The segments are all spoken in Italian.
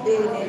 Bene.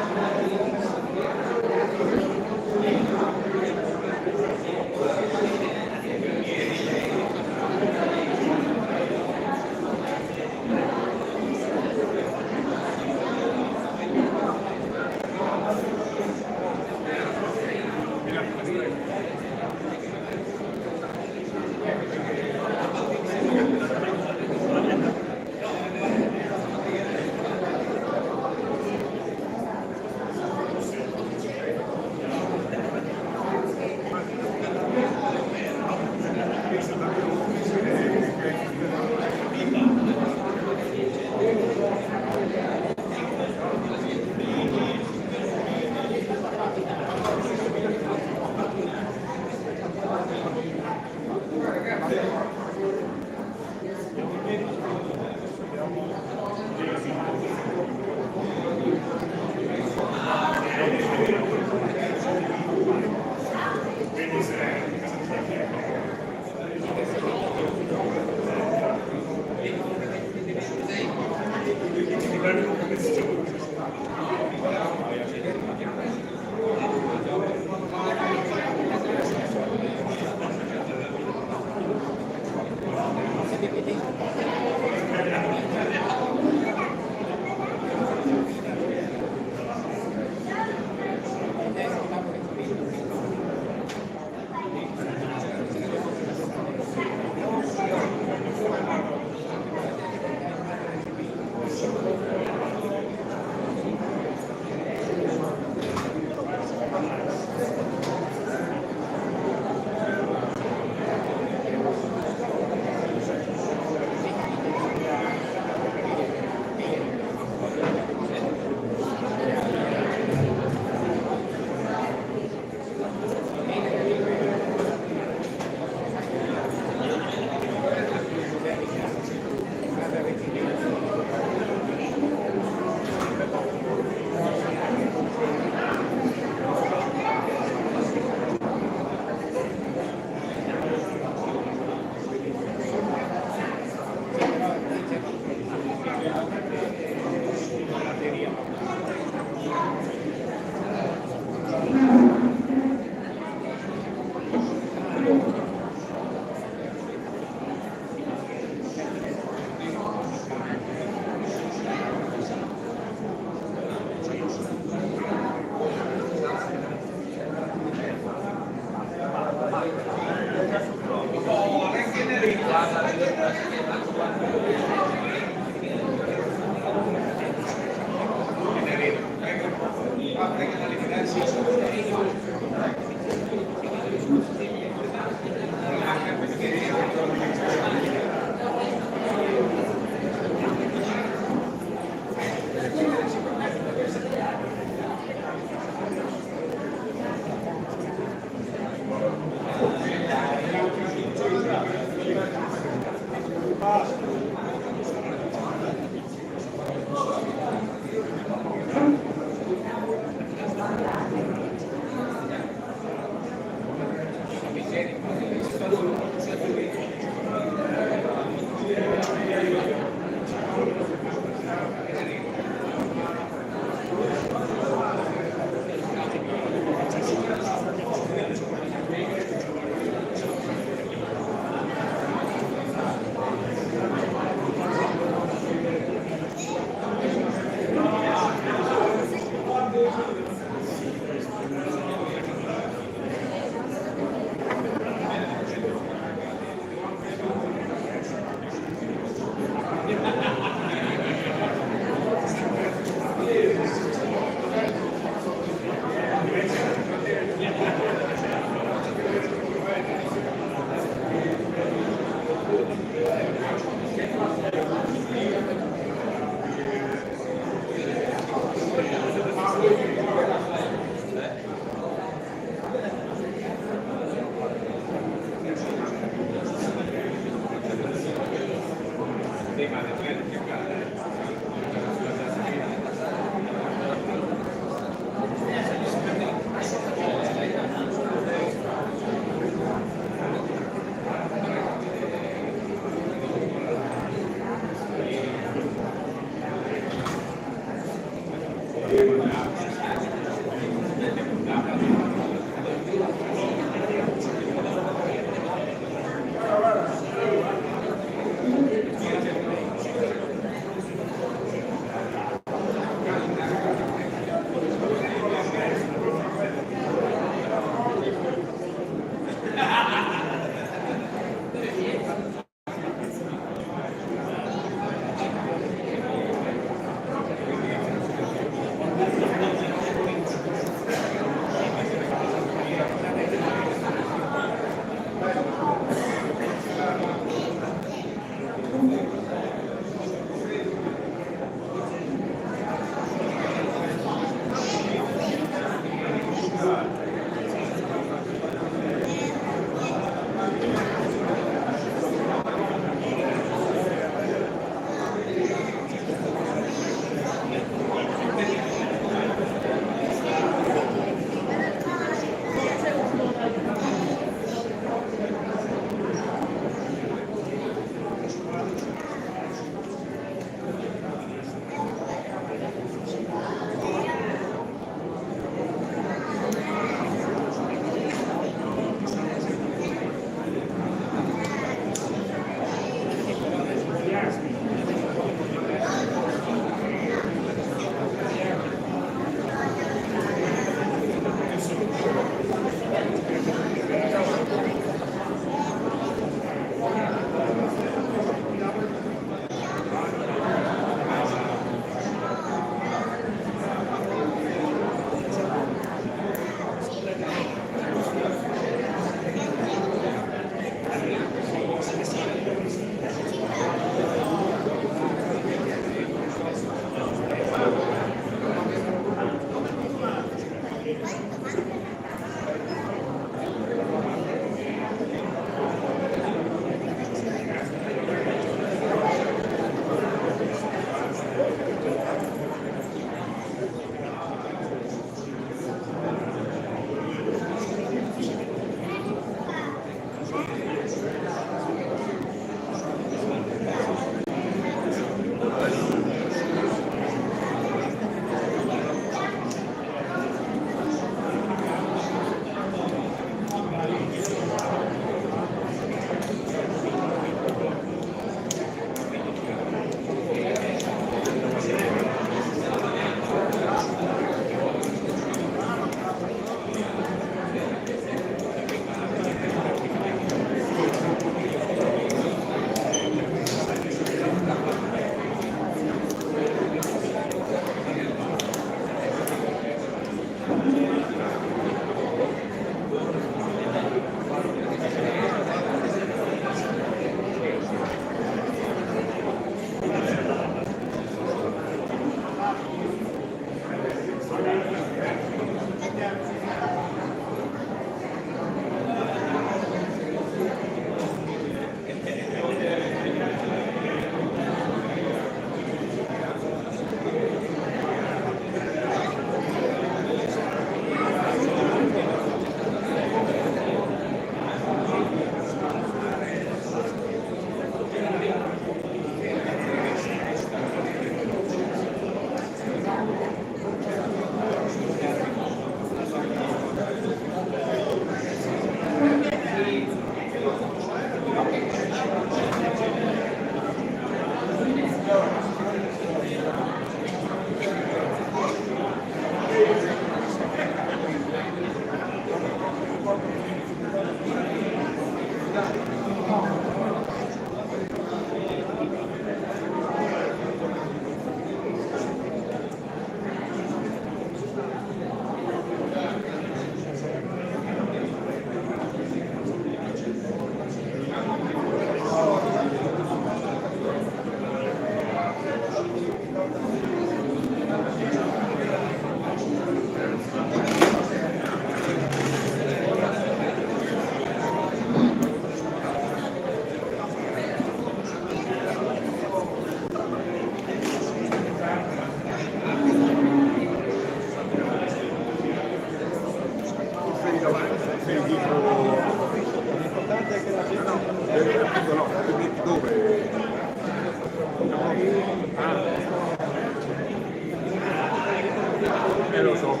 Lo so,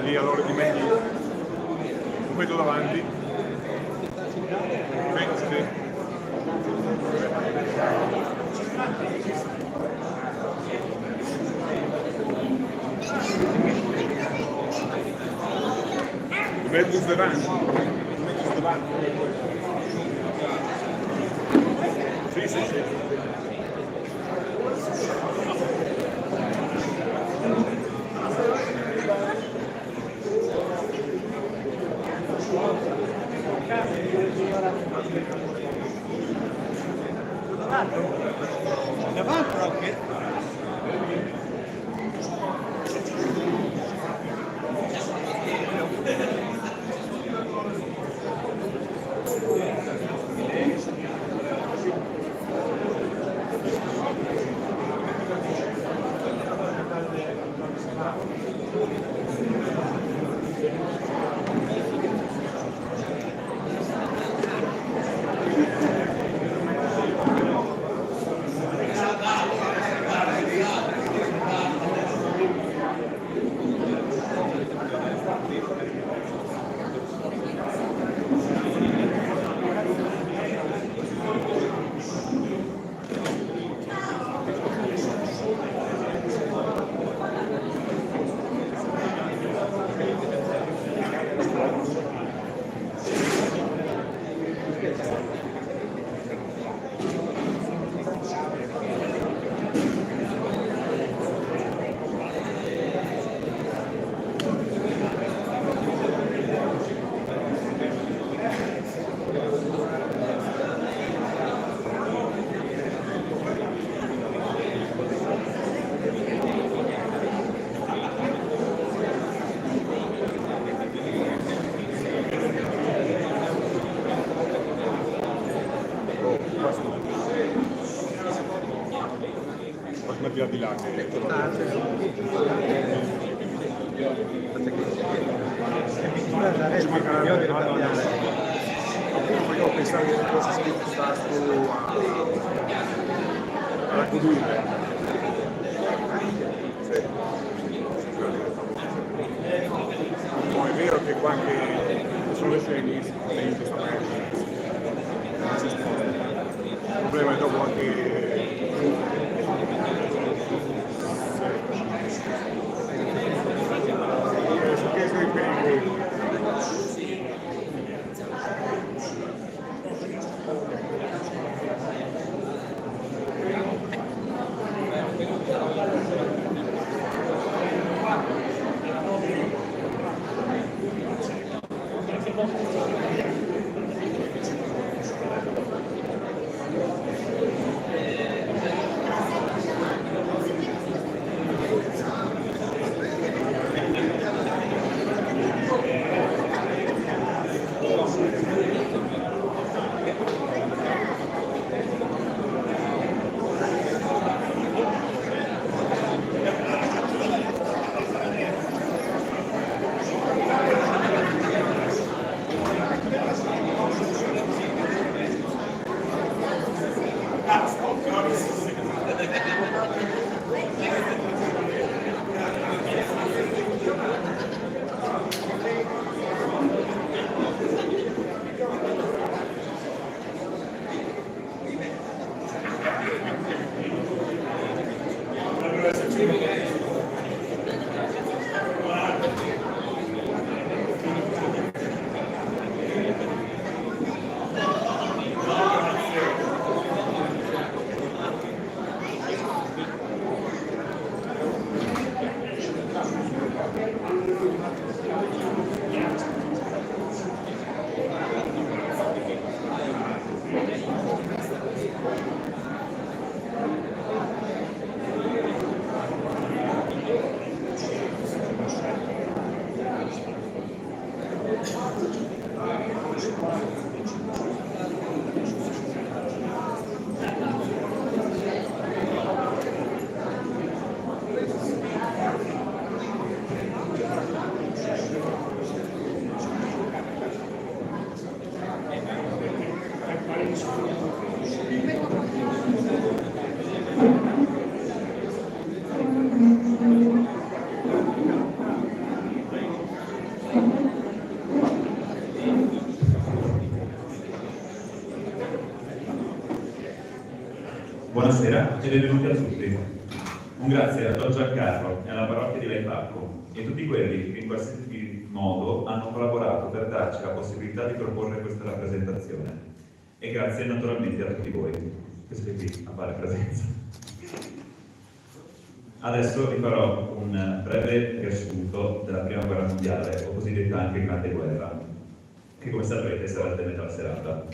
lì allora di meglio lo vedo davanti. Sì. Mezzo davanti. Sì. Davanti anche? Via di là che io pensavo che fosse scritto stato alla Coduglia. Poi è vero che qua che sono le scene in questa parte il problema è dopo anche Buonasera e benvenuti a tutti. Un grazie a Don Giancarlo e alla parrocchia di Laipacco e a tutti quelli che in qualsiasi modo hanno collaborato per darci la possibilità di proporre questa rappresentazione. E grazie naturalmente a tutti voi che siete qui a fare presenza. Adesso vi farò un breve riassunto della Prima Guerra Mondiale, o cosiddetta anche Grande Guerra, che come saprete sarà il tema della serata.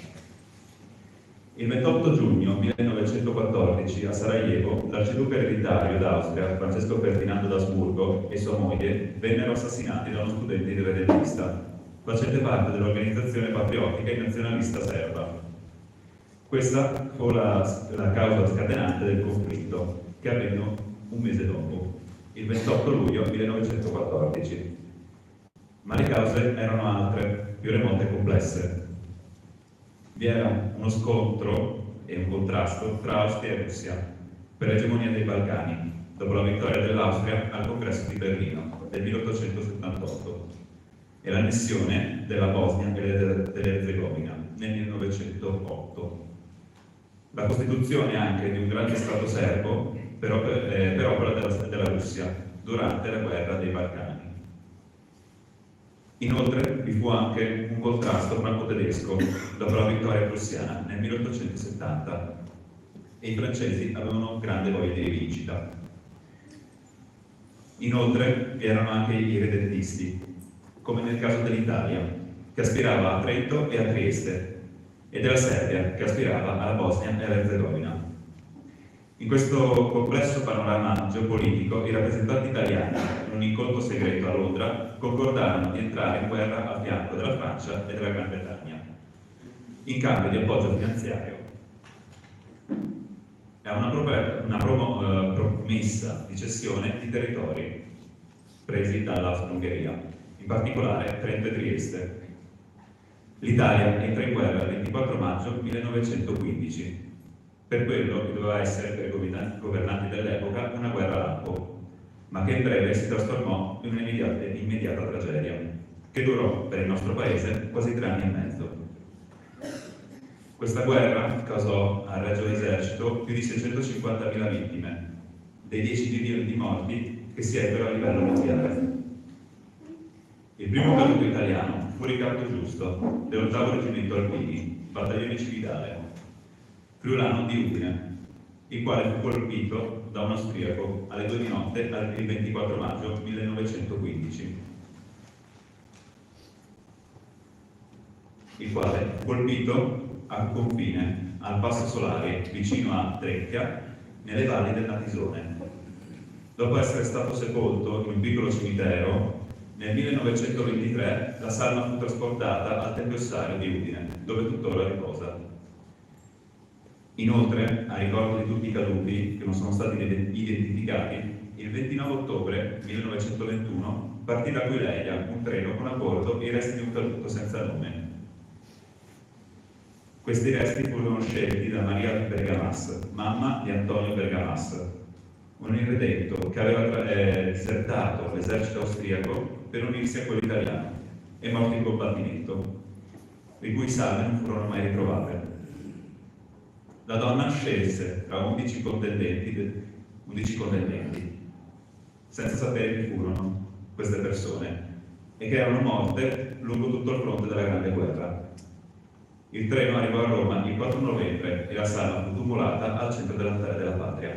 Il 28 giugno 1914 a Sarajevo l'arciduca ereditario d'Austria Francesco Ferdinando d'Asburgo e sua moglie vennero assassinati da uno studente irredentista, facente parte dell'organizzazione patriottica e nazionalista serba. Questa fu la causa scatenante del conflitto, che avvenne un mese dopo, il 28 luglio 1914. Ma le cause erano altre, più remote e complesse. Vi era uno scontro e un contrasto tra Austria e Russia per l'egemonia dei Balcani, dopo la vittoria dell'Austria al Congresso di Berlino del 1878 e l'annessione della Bosnia e dell'Erzegovina nel 1908. La costituzione anche di un grande Stato serbo per opera della Russia durante la guerra dei Balcani. Inoltre vi fu anche un contrasto franco-tedesco dopo la vittoria prussiana nel 1870 e i francesi avevano grande voglia di rivincita. Inoltre vi erano anche i redentisti, come nel caso dell'Italia, che aspirava a Trento e a Trieste, e della Serbia, che aspirava alla Bosnia e all'Erzegovina. In questo complesso panorama geopolitico, i rappresentanti italiani, in un incontro segreto a Londra, concordarono di entrare in guerra a fianco della Francia e della Gran Bretagna, in cambio di appoggio finanziario. È una promessa di cessione di territori presi dall'Austria-Ungheria, in particolare Trento e Trieste. L'Italia entra in guerra il 24 maggio 1915. Per quello che doveva essere per i governanti dell'epoca una guerra lampo, ma che in breve si trasformò in un'immediata tragedia, che durò per il nostro paese quasi 3 anni e mezzo. Questa guerra causò al Regio Esercito più di 650.000 vittime, dei 10 milioni di morti che si ebbero a livello mondiale. Il primo caduto italiano fu Riccardo Giusto, dell'8° Reggimento Alpini, battaglione Cividale, friulano di Udine, il quale fu colpito da un austriaco alle 2 di notte il 24 maggio 1915. Il quale fu colpito a confine al Passo Solari, vicino a Trecchia, nelle valli del Natisone. Dopo essere stato sepolto in un piccolo cimitero, nel 1923 la salma fu trasportata al Tempio Ossario di Udine, dove tuttora riposa. Inoltre, a ricordo di tutti i caduti che non sono stati identificati, il 29 ottobre 1921 partì da Aquileia un treno con a bordo i resti di un caduto senza nome. Questi resti furono scelti da Maria Bergamas, mamma di Antonio Bergamas, un irredento che aveva disertato l'esercito austriaco per unirsi a quello italiano e morto in combattimento, le cui salme non furono mai ritrovate. La donna scelse tra 11 contendenti, senza sapere chi furono queste persone e che erano morte lungo tutto il fronte della Grande Guerra. Il treno arrivò a Roma il 4 novembre e la salma fu tumulata al centro dell'altare della patria.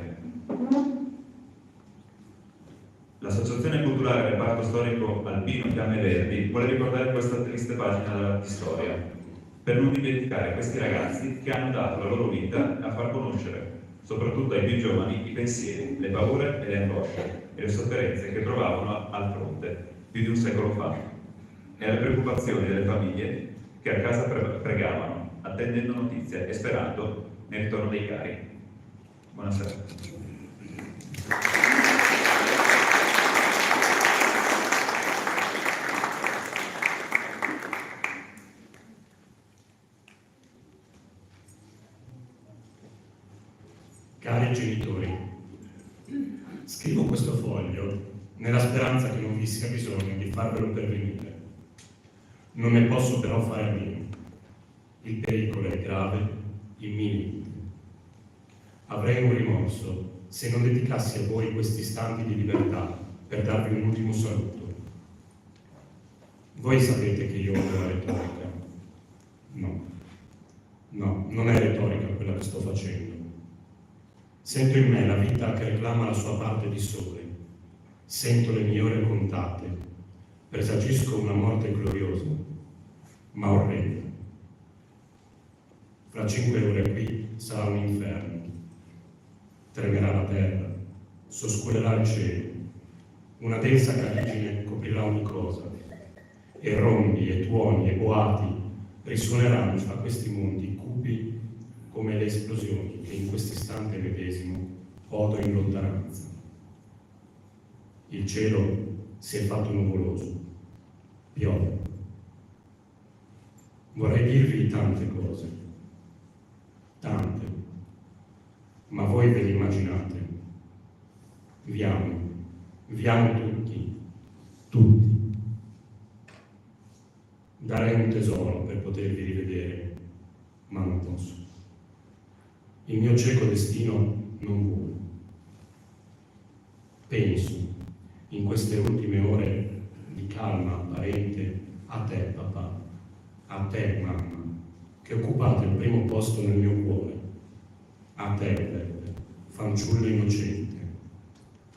L'Associazione Culturale Reparto Storico Alpino Fiamme Verdi vuole ricordare questa triste pagina di storia, per non dimenticare questi ragazzi che hanno dato la loro vita a far conoscere, soprattutto ai più giovani, i pensieri, le paure e le angosce e le sofferenze che trovavano al fronte più di un secolo fa, e alle preoccupazioni delle famiglie che a casa pregavano, attendendo notizie e sperando nel ritorno dei cari. Buonasera. Cari genitori, scrivo questo foglio nella speranza che non vi sia bisogno di farvelo pervenire. Non ne posso però fare a meno. Il pericolo è grave, imminente. Avrei un rimorso se non dedicassi a voi questi istanti di libertà per darvi un ultimo saluto. Voi sapete che io odio la retorica. No, non è retorica quella che sto facendo. Sento in me la vita che reclama la sua parte di sole. Sento le mie ore contate. Presagisco una morte gloriosa, ma orrenda. Fra 5 ore qui sarà un inferno. Tremerà la terra, soscuolerà il cielo. Una densa caligine coprirà ogni cosa. E rombi, e tuoni, e boati risuoneranno fra questi mondi cupi come le esplosioni che in questo istante medesimo odo in lontananza. Il cielo si è fatto nuvoloso, piove. Vorrei dirvi tante cose, tante, ma voi ve le immaginate. Viamo tutti. Darei un tesoro per potervi rivedere, ma non posso. Il mio cieco destino non vuole. Penso, in queste ultime ore di calma apparente, a te, papà, a te, mamma, che occupate il primo posto nel mio cuore, a te, Beppe, fanciulla innocente,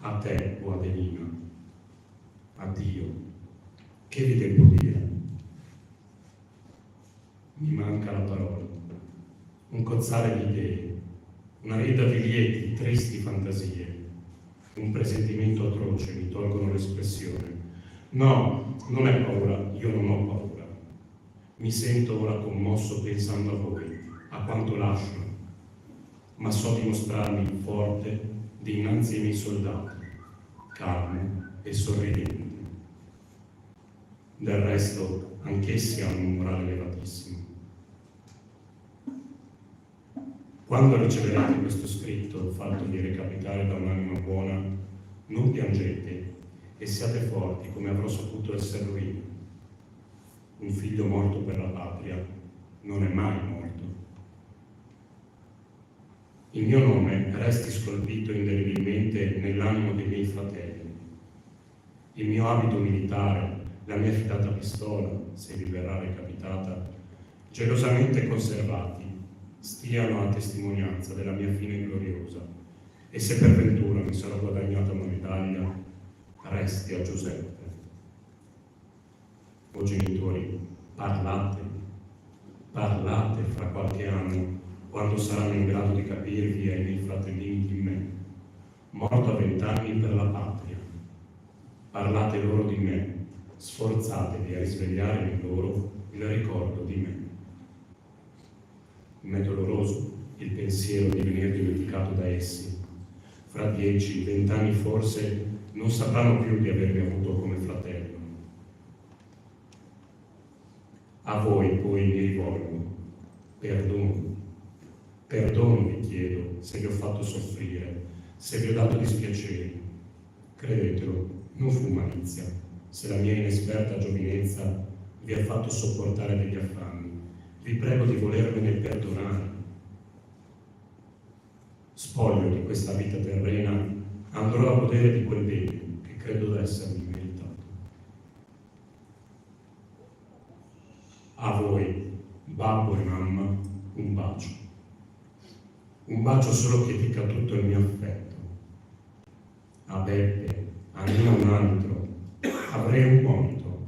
a te, o Adelina, addio, che vi devo dire? Mi manca la parola, un cozzare di idee, una rida di lieti, tristi fantasie, un presentimento atroce mi tolgono l'espressione. No, non è paura, io non ho paura. Mi sento ora commosso pensando a voi, a quanto lascio, ma so dimostrarmi forte dinanzi ai miei soldati, calmo e sorridente. Del resto, anch'essi hanno un morale elevatissimo. Quando riceverete questo scritto fattovi recapitare da un'anima buona, non piangete e siate forti come avrò saputo esserlo io. Un figlio morto per la patria non è mai morto. Il mio nome resti scolpito indelebilmente nell'animo dei miei fratelli. Il mio abito militare, la mia fidata pistola, se vi verrà recapitata, gelosamente conservati, stiano a testimonianza della mia fine gloriosa, e se per ventura mi sarò guadagnata una medaglia, resti a Giuseppe. O genitori, parlate fra qualche anno, quando saranno in grado di capirvi ai miei fratellini di me, morto a 20 anni per la patria. Parlate loro di me, sforzatevi a risvegliare in loro il ricordo di me. Mi è doloroso il pensiero di venire dimenticato da essi. Fra 10-20 anni forse non sapranno più di avermi avuto come fratello. A voi poi mi rivolgo. Perdono vi chiedo se vi ho fatto soffrire, se vi ho dato dispiaceri. Credetelo, non fu malizia, se la mia inesperta giovinezza vi ha fatto sopportare degli affanni. Vi prego di volermene perdonare. Spoglio di questa vita terrena, andrò a godere di quel bene che credo d'essermi meritato. A voi, babbo e mamma, un bacio. Un bacio solo che dica tutto il mio affetto. A Beppe, a Nina un altro, avrei un monito.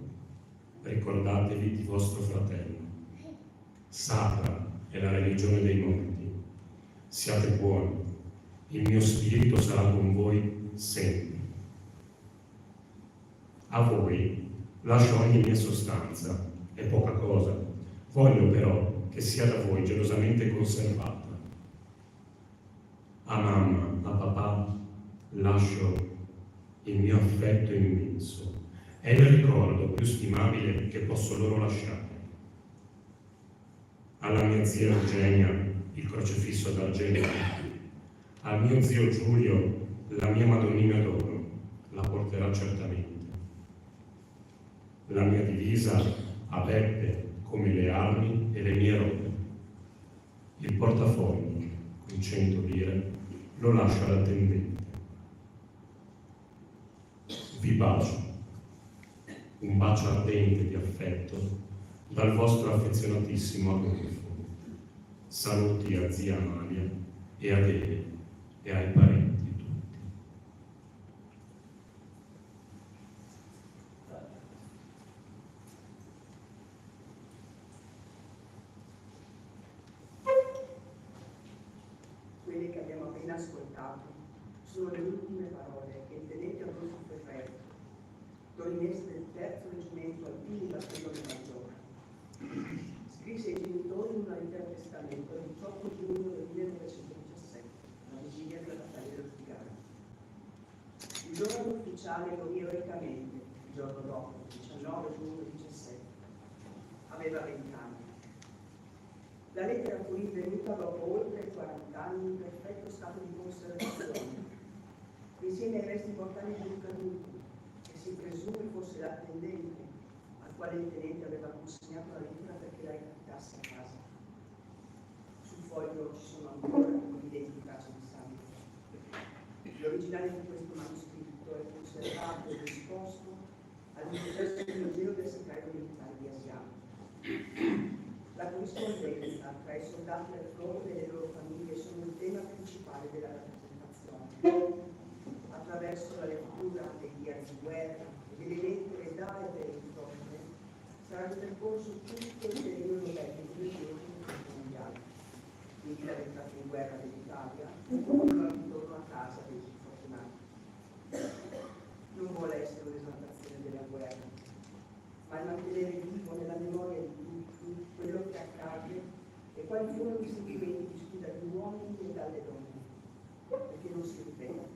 Ricordatevi di vostro fratello. Sacra è la religione dei morti. Siate buoni, il mio spirito sarà con voi sempre. A voi lascio ogni mia sostanza, è poca cosa, voglio però che sia da voi gelosamente conservata. A mamma, a papà, lascio il mio affetto immenso, è il ricordo più stimabile che posso loro lasciare. Alla mia zia Eugenia il crocefisso d'argento, Al mio zio Giulio la mia Madonnina d'oro la porterà certamente. La mia divisa a Beppe come le armi e le mie robe. Il portafogli con 100 lire lo lascio all'attendente. Vi bacio, un bacio ardente di affetto dal vostro affezionatissimo Adolfo. Saluti a zia Amalia e a Dele e ai parenti tutti. Quelle che abbiamo appena ascoltato sono le ultime parole che il tenente Adolfo Ferrero, torinese del terzo reggimento alpini battaglione maggiore, scrisse ai genitori in una lettera testamento il 18 giugno del 1917, la vigilia della battaglia del Tigano. Il giovane ufficiale morì eroicamente il giorno dopo, il 19 giugno 17. Aveva 20 anni. La lettera fu rinvenuta dopo oltre 40 anni in perfetto stato di conservazione, insieme ai resti mortali di un caduto, che si presume fosse l'attendente al quale il tenente aveva consegnato la lettera perché la ricapitasse a casa. Sul foglio ci sono ancora evidenti tracce di sangue. L'originale di questo manoscritto è conservato e disposto all'ingresso del museo del segretario militare di Asiano. La corrispondenza tra i soldati al fronte e le loro famiglie sono il tema principale della rappresentazione. Attraverso la lettura dei diari di guerra e delle lettere da e per il fronte sarà ripercorso tutto il periodo bellico del primo conflitto mondiale, quindi dall'entrata in guerra dell'Italia fino al ritorno a casa dei fortunati. Non vuole essere un'esaltazione della guerra, ma il mantenere vivo nella memoria di tutti quello che accade e quali furono i sentimenti vissuti dagli uomini e dalle donne, perché non si ripeta.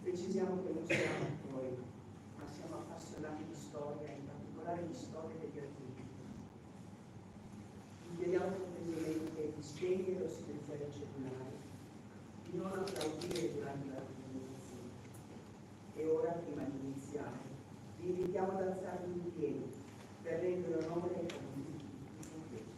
Precisiamo che non siamo attori, ma siamo appassionati di storia, in particolare di storia degli antichi. Vi chiediamo cortesemente di spegnere o silenziare il cellulare, di non applaudire durante la presentazione. E ora, prima di iniziare, vi invitiamo ad alzarvi in piedi per rendere onore ai caduti di Pompeii.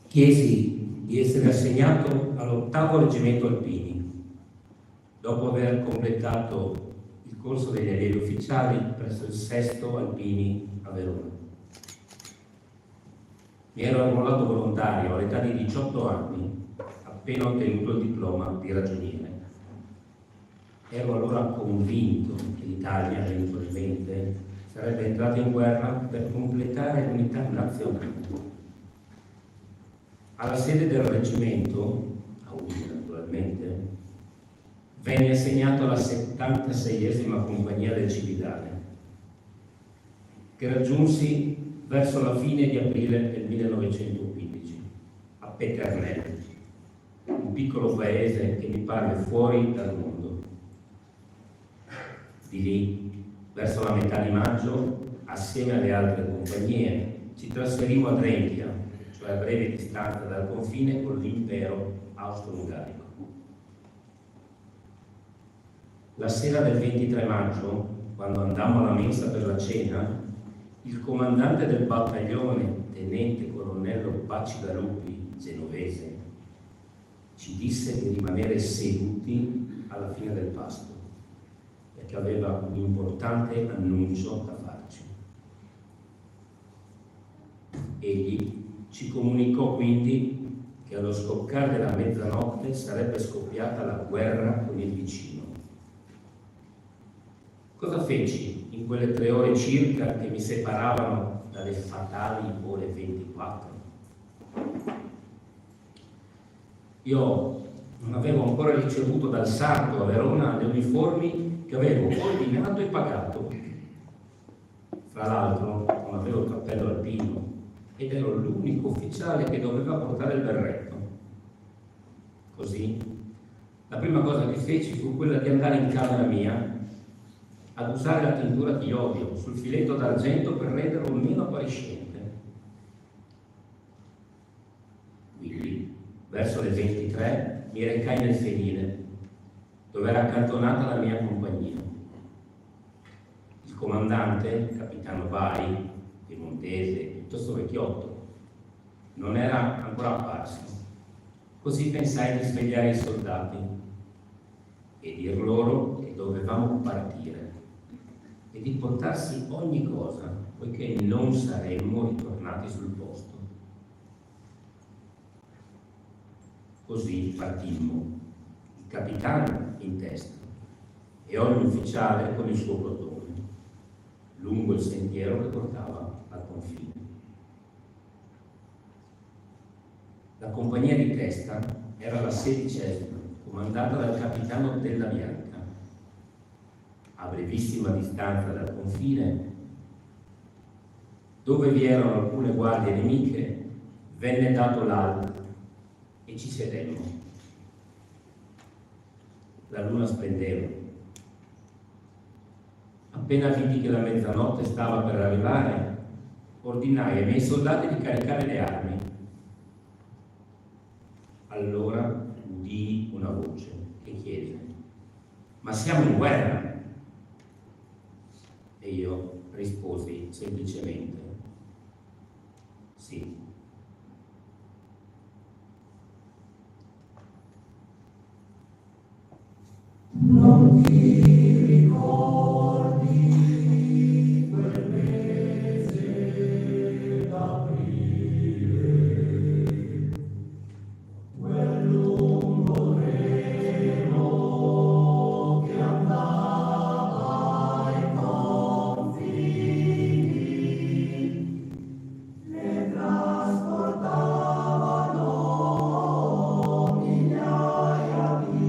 Chiesi di essere assegnato all'8° Reggimento Alpini, dopo aver completato il corso degli allievi ufficiali presso il 6° Alpini a Verona. Mi ero arruolato volontario all'età di 18 anni, appena ottenuto il diploma di ragioniere. Ero allora convinto che l'Italia eventualmente sarebbe entrata in guerra per completare l'unità nazionale. Alla sede del reggimento, a Udine naturalmente, venne assegnato alla 76esima compagnia del Cividale, che raggiunsi verso la fine di aprile del 1915, a Peternè, un piccolo paese che mi pare fuori dal mondo. Di lì, verso la metà di maggio, assieme alle altre compagnie, ci trasferivo a Drentia, cioè a breve distanza dal confine con l'impero austro-ungarico. La sera del 23 maggio, quando andammo alla mensa per la cena, il comandante del battaglione, tenente colonnello Bacigalupi, genovese, ci disse di rimanere seduti alla fine del pasto, perché aveva un importante annuncio da farci. Egli ci comunicò quindi che allo scoccare della mezzanotte sarebbe scoppiata la guerra con il vicino. Cosa feci in quelle 3 ore circa che mi separavano dalle fatali ore 24? Io non avevo ancora ricevuto dal sarto a Verona le uniformi che avevo ordinato e pagato. Fra l'altro non avevo il cappello alpino ed ero l'unico ufficiale che doveva portare il berretto. Così, la prima cosa che feci fu quella di andare in camera mia ad usare la tintura di iodio sul filetto d'argento per renderlo meno appariscente. Quindi, verso le 23, mi recai nel Fenile, dove era accantonata la mia compagnia. Il comandante, capitano Vai, piemontese, piuttosto vecchiotto, non era ancora apparso. Così pensai di svegliare i soldati e dir loro che dovevamo partire e di portarsi ogni cosa, poiché non saremmo ritornati Così partimmo, il capitano in testa e ogni ufficiale con il suo plotone, lungo il sentiero che portava al confine. La compagnia di testa era la 16ª, comandata dal capitano Della Bianca. A brevissima distanza dal confine, dove vi erano alcune guardie nemiche, venne dato l'alba e ci sedemmo. La luna splendeva. Appena vidi che la mezzanotte stava per arrivare, ordinai ai miei soldati di caricare le armi. Allora udii una voce che chiese: "Ma siamo in guerra?" E io risposi semplicemente: "Sì." Non ti ricordi quel mese d'aprile, quel lungo treno che andava ai confini, ne trasportavano migliaia di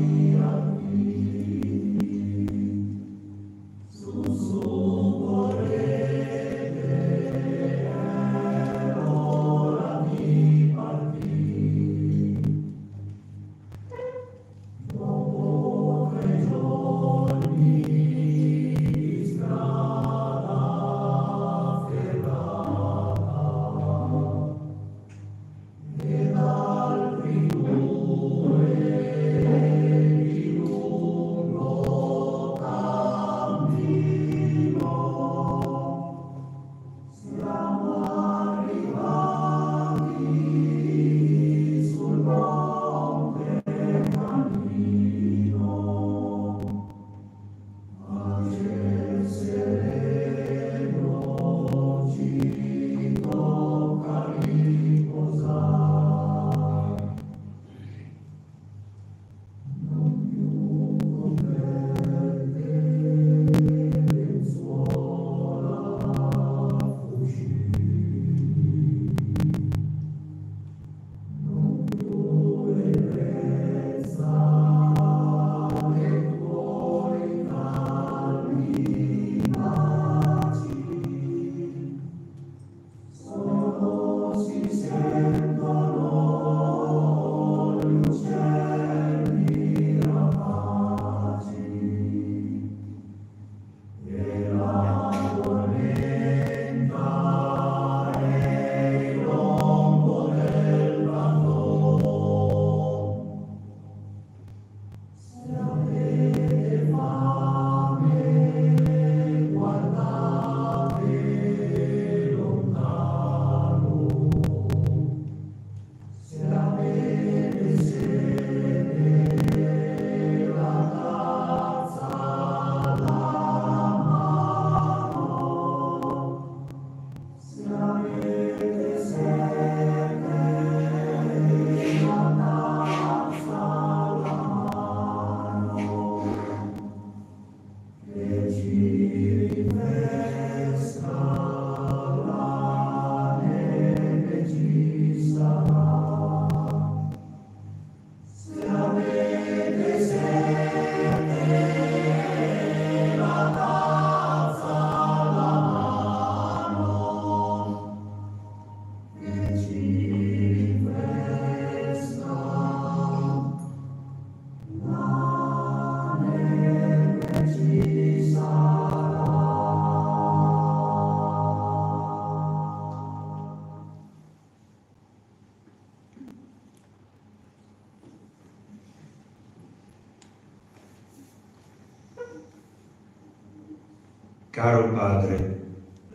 Caro padre,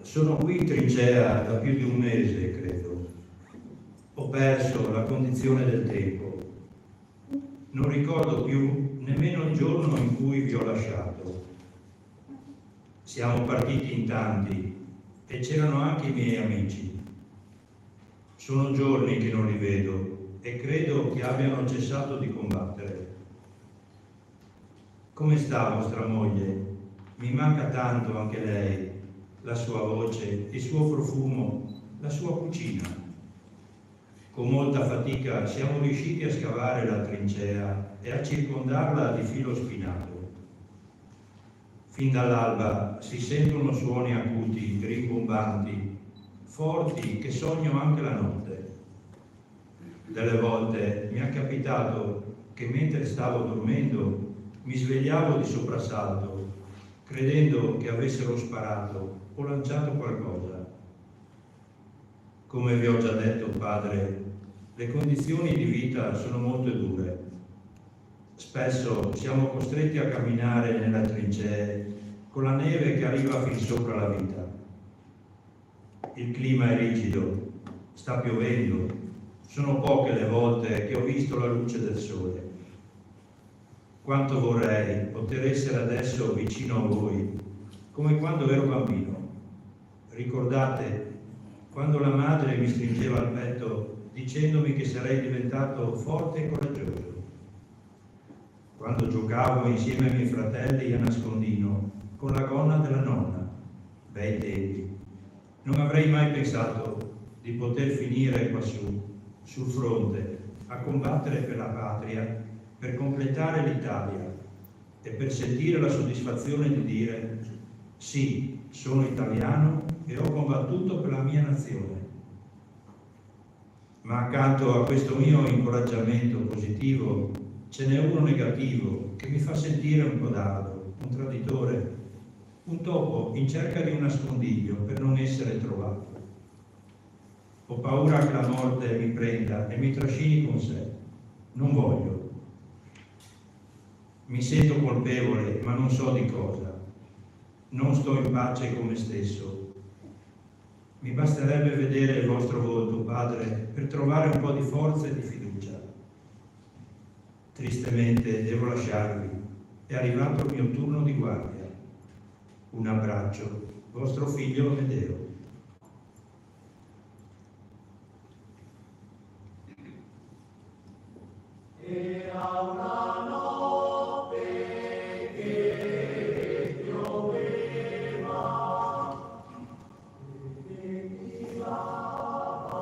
sono qui in trincea da più di un mese, credo. Ho perso la condizione del tempo. Non ricordo più nemmeno il giorno in cui vi ho lasciato. Siamo partiti in tanti e c'erano anche i miei amici. Sono giorni che non li vedo e credo che abbiano cessato di combattere. Come sta vostra moglie? Mi manca tanto anche lei, la sua voce, il suo profumo, la sua cucina. Con molta fatica siamo riusciti a scavare la trincea e a circondarla di filo spinato. Fin dall'alba si sentono suoni acuti, rimbombanti, forti, che sogno anche la notte. Delle volte mi è capitato che mentre stavo dormendo mi svegliavo di soprassalto, credendo che avessero sparato o lanciato qualcosa. Come vi ho già detto, padre, le condizioni di vita sono molto dure. Spesso siamo costretti a camminare nelle trincee con la neve che arriva fin sopra la vita. Il clima è rigido, sta piovendo, sono poche le volte che ho visto la luce del sole. Quanto vorrei poter essere adesso vicino a voi, come quando ero bambino. Ricordate quando la madre mi stringeva al petto dicendomi che sarei diventato forte e coraggioso? Quando giocavo insieme ai miei fratelli a nascondino con la gonna della nonna? Bei tempi. Non avrei mai pensato di poter finire quassù, sul fronte, a combattere per la patria, per completare l'Italia e per sentire la soddisfazione di dire: sì, sono italiano e ho combattuto per la mia nazione. Ma accanto a questo mio incoraggiamento positivo ce n'è uno negativo che mi fa sentire un codardo, un traditore, un topo in cerca di un nascondiglio per non essere trovato. Ho paura che la morte mi prenda e mi trascini con sé. Non voglio. Mi sento colpevole, ma non so di cosa. Non sto in pace con me stesso. Mi basterebbe vedere il vostro volto, padre, per trovare un po' di forza e di fiducia. Tristemente devo lasciarvi. È arrivato il mio turno di guardia. Un abbraccio, vostro figlio Amedeo. Era una notte che pioveva e tirava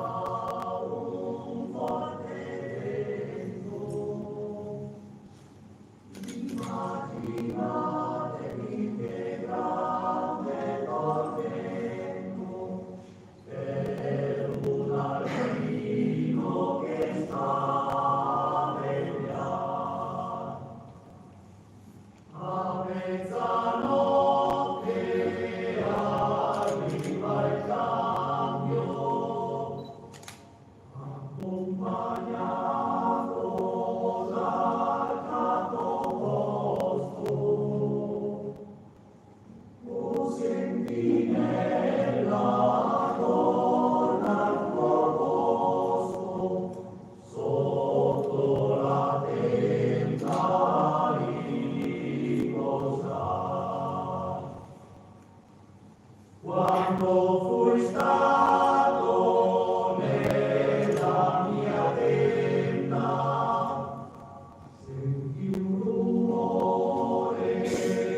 un forte vento. Immaginatevi che grande tormento per un albino che sta a mezzanotte arriva il cambio, accompagnato dal capoposto. O sentinella, torna al tuo posto, sotto la tenda quando fui stato nella mia tenda, senti un rumore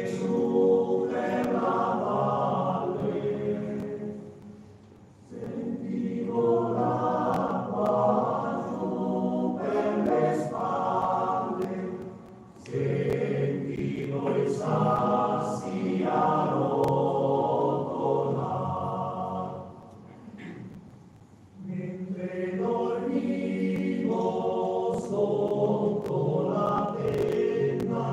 su per la valle, sentivo l'acqua giù per le spalle, sentivo i sassi a mentre dormivo sotto la tenda,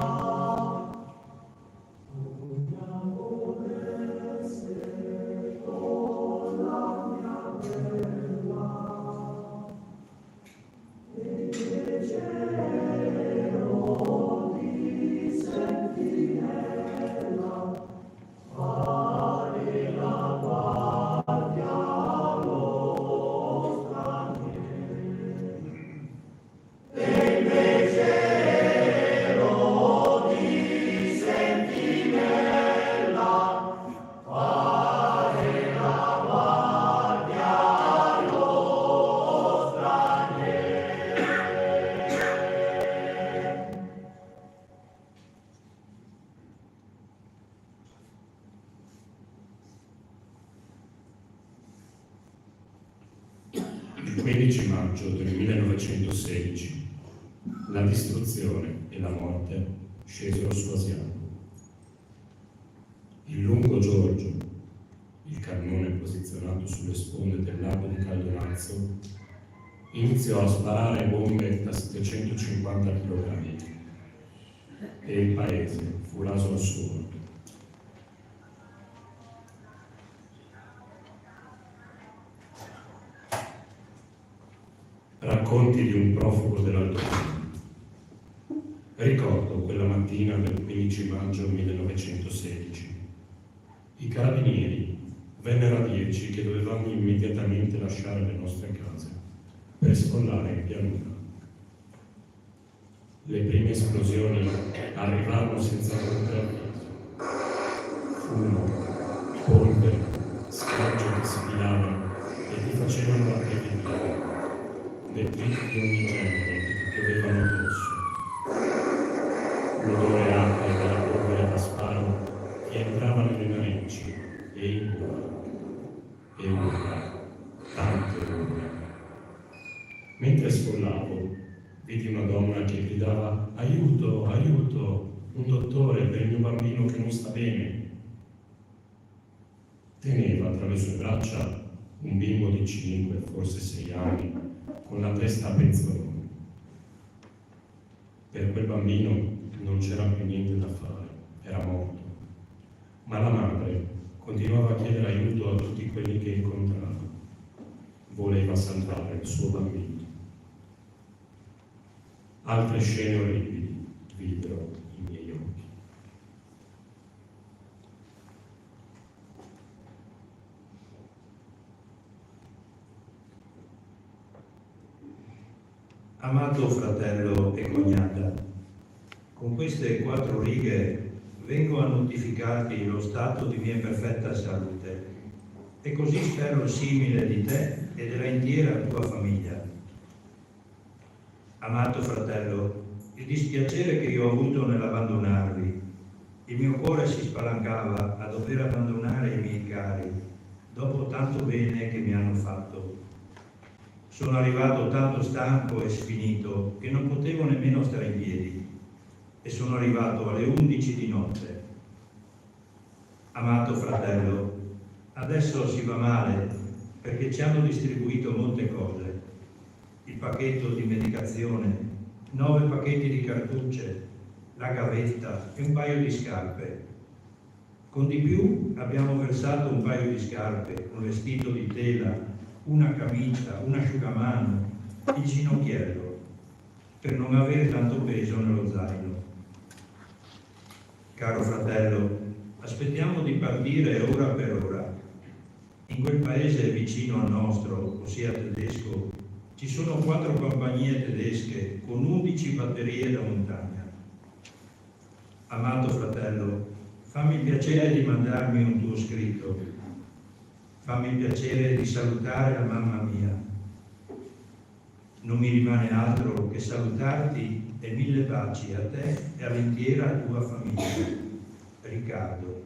sognavo d'essere con la mia bella e c'ero di sentinella fare la guardia allo straniero. E invece Il 15 maggio del 1916 la distruzione e la morte scesero su Asiago. Il lungo Giorgio, il cannone posizionato sulle sponde del lago di Caldonazzo, iniziò a sparare bombe da 750 kg e il paese fu raso al suolo. Racconti di un profugo dell'altopiano. Ricordo quella mattina del 15 maggio 1916. I carabinieri vennero a dirci che dovevamo immediatamente lasciare le nostre case per sfollare in pianura. Le prime esplosioni arrivarono senza rompere avviso. Fumo, polvere, scarge che si pilavano e ti facevano rabbrividire. Detriti di ogni genere che ti piovevano addosso. L'odore acre della polvere da sparo ti entrava nelle narici e in gola. E ora, tante ore. Mentre sfollavo, vidi una donna che gridava «Aiuto, aiuto, un dottore per il mio bambino che non sta bene». Teneva tra le sue braccia un bimbo di 5, forse 6 anni, con la testa a penzoloni. Per quel bambino non c'era più niente da fare, era morto. Ma la madre continuava a chiedere aiuto a tutti quelli che incontrava. Voleva salvare il suo bambino. Altre scene orribili videro i miei occhi. Amato fratello e cognata, con queste 4 righe vengo a notificarti lo stato di mia perfetta salute e così spero simile di te e della intera tua famiglia. Amato fratello, il dispiacere che io ho avuto nell'abbandonarvi, il mio cuore si spalancava a dover abbandonare i miei cari dopo tanto bene che mi hanno fatto. Sono arrivato tanto stanco e sfinito che non potevo nemmeno stare in piedi e sono arrivato alle 11 di notte. Amato fratello, adesso si va male perché ci hanno distribuito molte cose. Il pacchetto di medicazione, 9 pacchetti di cartucce, la gavetta e un paio di scarpe. Con di più abbiamo versato un paio di scarpe, un vestito di tela, una camicia, un asciugamano, il ginocchiello, per non avere tanto peso nello zaino. Caro fratello, aspettiamo di partire ora per ora. In quel paese vicino al nostro, ossia tedesco, ci sono 4 compagnie tedesche con 11 batterie da montagna. Amato fratello, fammi il piacere di mandarmi un tuo scritto. Fammi il piacere di salutare la mamma mia. Non mi rimane altro che salutarti e 1000 baci a te e all'intera tua famiglia. Riccardo.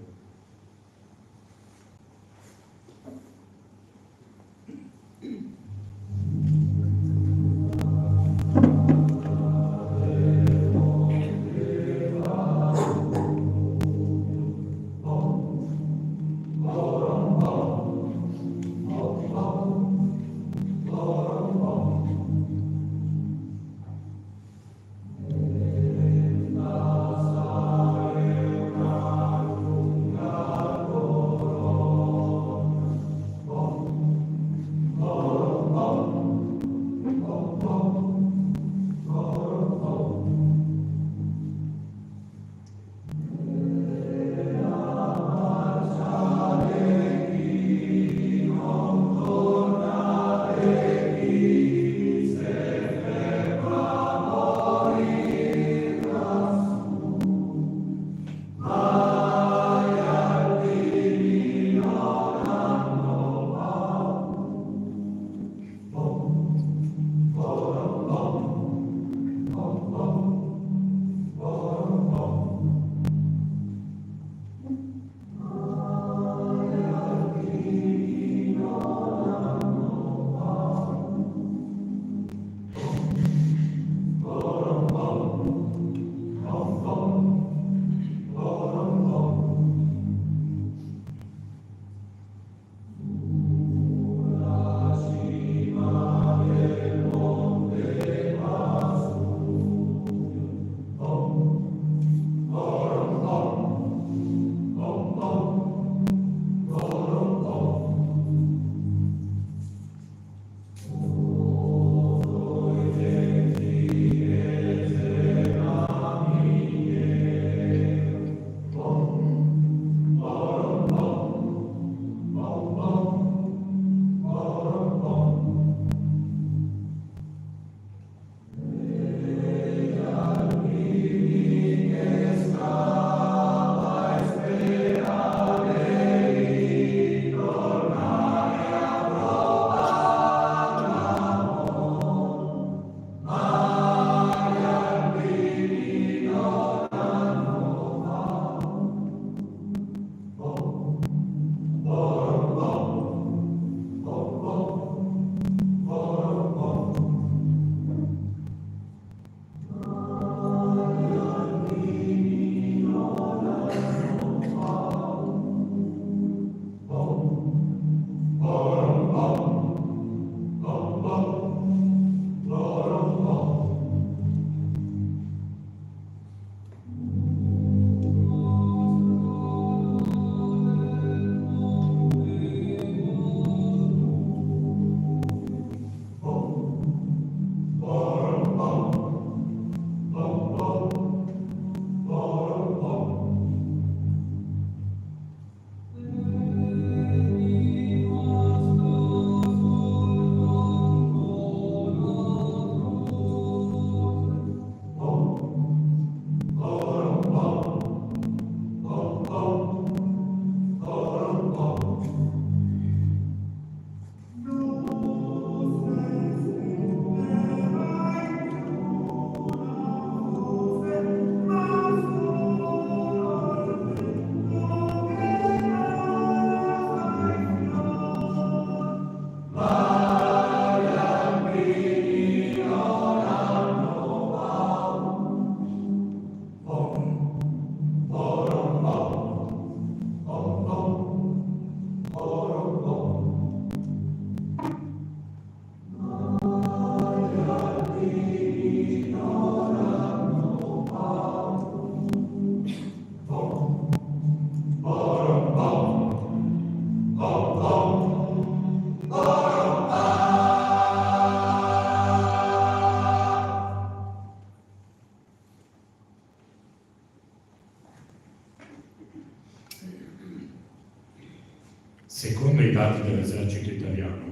Secondo i dati dell'esercito italiano,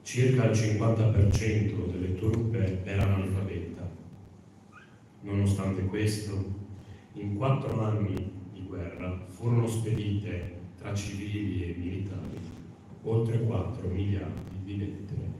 circa il 50% delle truppe era analfabeta. Nonostante questo, in 4 anni di guerra furono spedite tra civili e militari oltre 4 miliardi di lettere.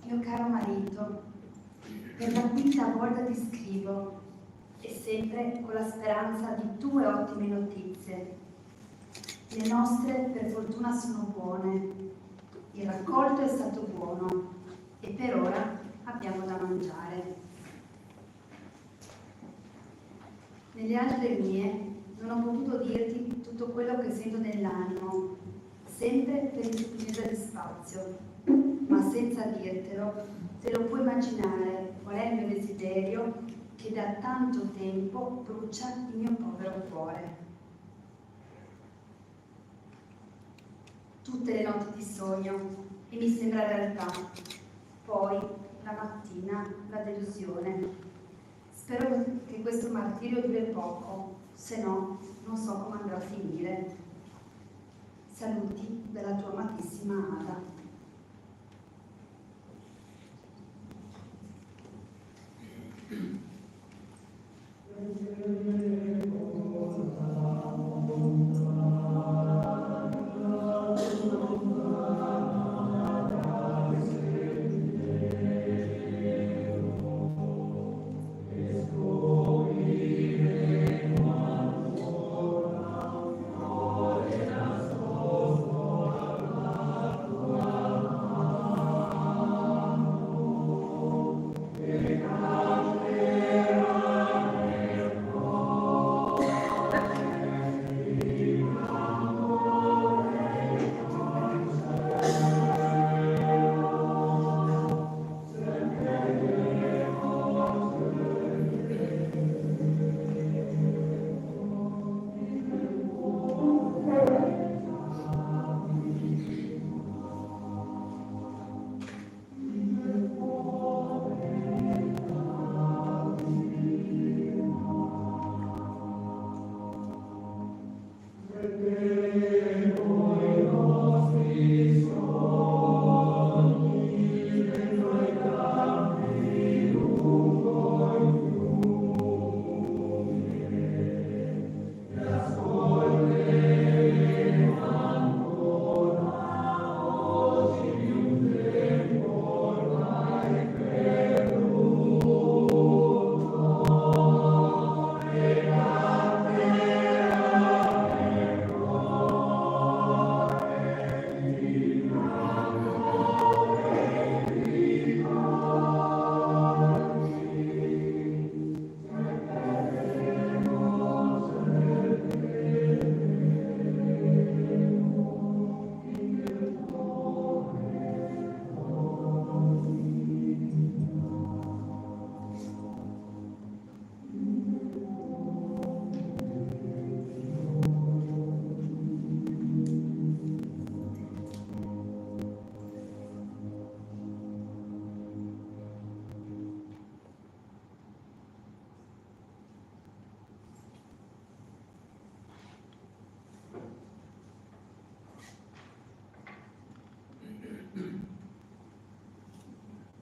Mio caro marito, per la 5ª volta ti scrivo e sempre con la speranza di tue ottime notizie. Le nostre per fortuna sono buone, il raccolto è stato buono e per ora abbiamo da mangiare. Nelle altre mie non ho potuto dirti tutto quello che sento nell'animo, sempre per insufficienza di spazio. Ma senza dirtelo, te lo puoi immaginare qual è il mio desiderio che da tanto tempo brucia il mio povero cuore. Tutte le notti ti sogno e mi sembra realtà. Poi, la mattina, la delusione. Spero che questo martirio duri poco, se no non so come andrà a finire. Saluti dalla tua amatissima Ada.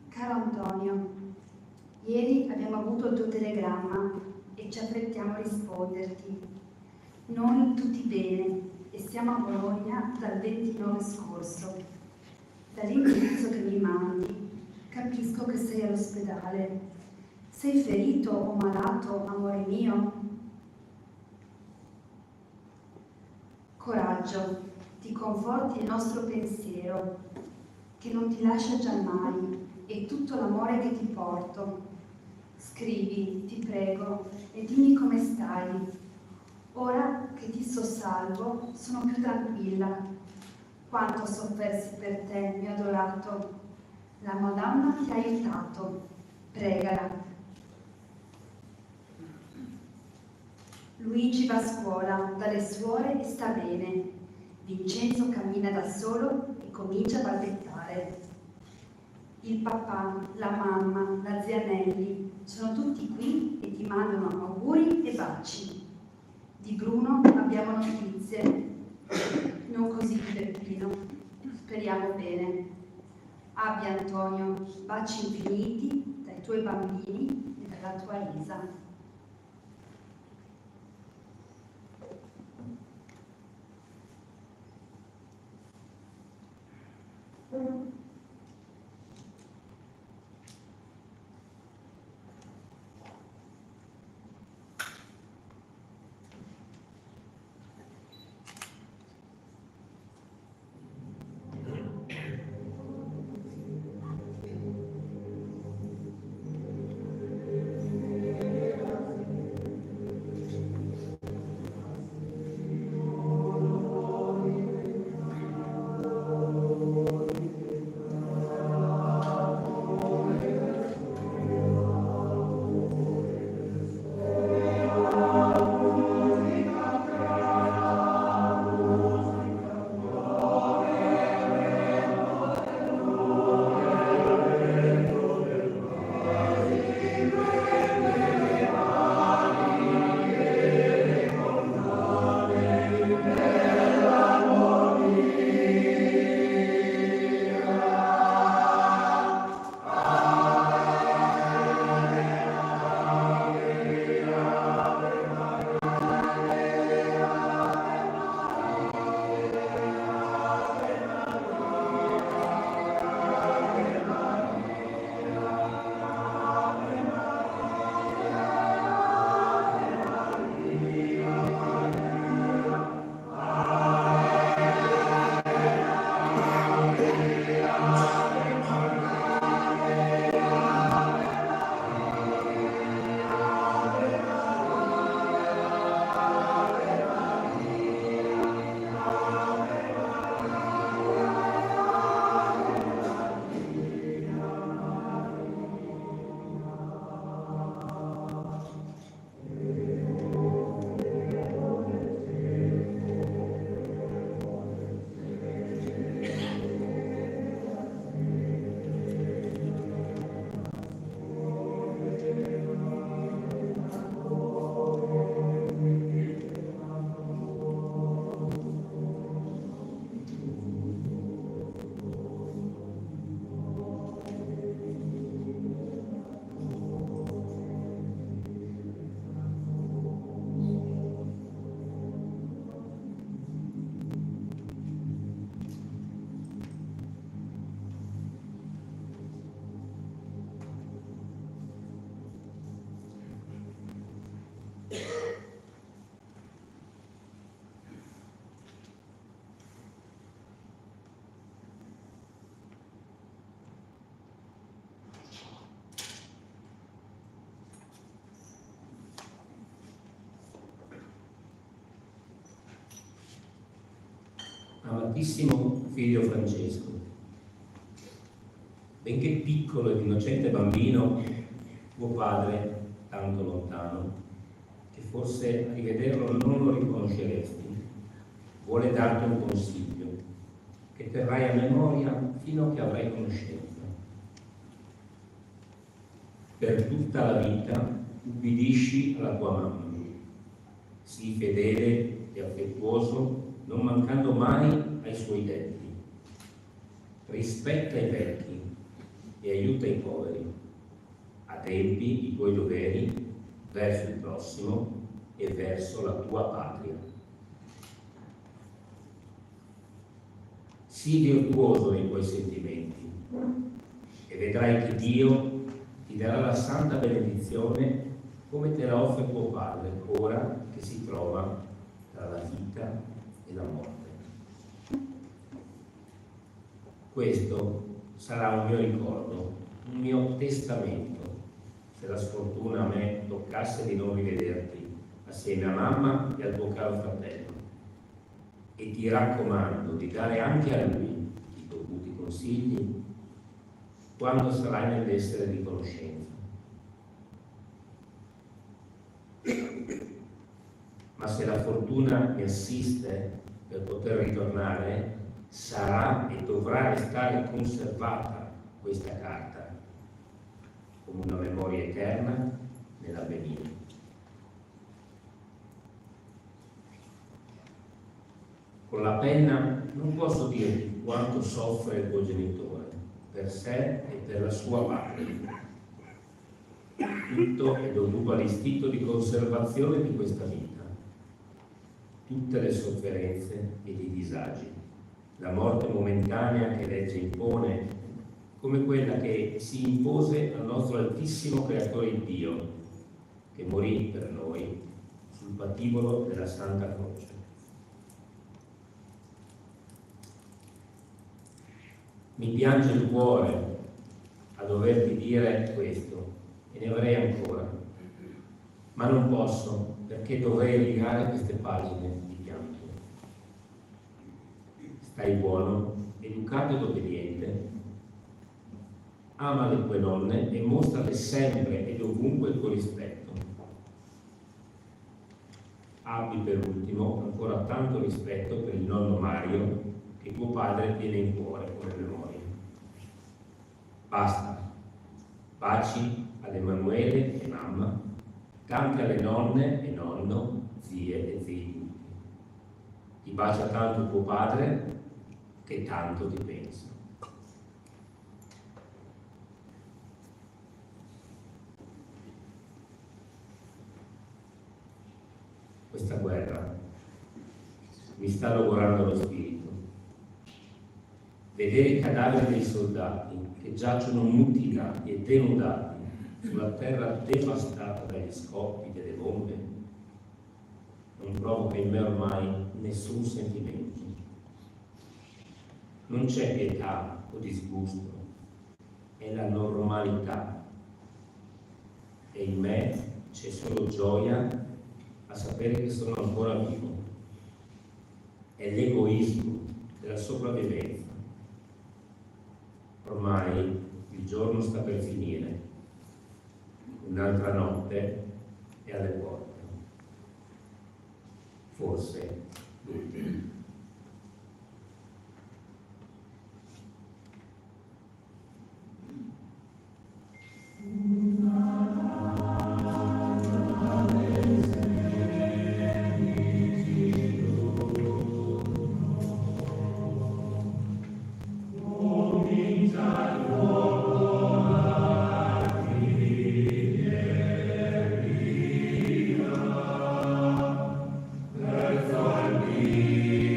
Caro Antonio, ieri abbiamo avuto il tuo telegramma e ci affrettiamo a risponderti. Noi tutti bene e siamo a Bologna dal 29 scorso. Dall'indirizzo che mi mandi capisco che sei all'ospedale. Sei ferito o malato, amore mio? Coraggio, ti conforti il nostro pensiero, che non ti lascia già mai, e tutto l'amore che ti porto. Scrivi, ti prego, e dimmi come stai. Ora che ti so salvo, sono più tranquilla. Quanto soffersi per te, mio adorato. La Madonna ti ha aiutato. Pregala. Luigi va a scuola dalle suore e sta bene. Vincenzo cammina da solo e comincia a balbettare. Il papà, la mamma, la zia Nelli sono tutti qui e ti mandano auguri e baci. Di Bruno abbiamo notizie, non così di Peppino, speriamo bene. Abbia Antonio, baci infiniti dai tuoi bambini e dalla tua Isa. Amatissimo figlio Francesco, benché piccolo ed innocente bambino, tuo padre, tanto lontano, che forse a rivederlo non lo riconosceresti, vuole darti un consiglio che terrai a memoria fino a che avrai conoscenza. Per tutta la vita ubbidisci alla tua mamma, sii fedele e affettuoso, non mancando mai ai suoi detti. Rispetta i vecchi e aiuta i poveri. Adempi i tuoi doveri verso il prossimo e verso la tua patria. Sii virtuoso nei tuoi sentimenti e vedrai che Dio ti darà la santa benedizione come te la offre tuo Padre, ora che si trova tra la vita e la morte. Questo sarà un mio ricordo, un mio testamento, se la sfortuna a me toccasse di non rivederti assieme a mamma e al tuo caro fratello. E ti raccomando di dare anche a lui i dovuti consigli quando sarai nell'essere di conoscenza. Ma se la fortuna mi assiste per poter ritornare, sarà e dovrà restare conservata questa carta come una memoria eterna nell'avvenire. Con la penna non posso dirti quanto soffre il tuo genitore per sé e per la sua patria. Tutto è dovuto all'istinto di conservazione di questa vita. Tutte le sofferenze ed i disagi, la morte momentanea che legge impone, come quella che si impose al nostro altissimo creatore Dio, che morì per noi sul patibolo della Santa Croce. Mi piange il cuore a doverti dire questo, e ne avrei ancora, ma non posso perché dovrei rigare queste pagine di pianto. Stai buono, educato ed obbediente, ama le tue nonne e mostrale sempre e ovunque il tuo rispetto. Abbi per ultimo ancora tanto rispetto per il nonno Mario che tuo padre tiene in cuore come memoria. Basta. Baci ad Emanuele e mamma, tanti alle nonne e nonno, zie e zii tutti. Ti bacia tanto tuo padre che tanto ti pensa. Questa guerra mi sta logorando lo spirito. Vedere i cadaveri dei soldati che giacciono mutilati e denudati sulla terra devastata dagli scoppi delle bombe non provoca in me ormai nessun sentimento. Non c'è pietà o disgusto, è la normalità. E in me c'è solo gioia a sapere che sono ancora vivo. È l'egoismo della sopravvivenza. Ormai il giorno sta per finire, un'altra notte è alle porte, forse l'ultima. Verso il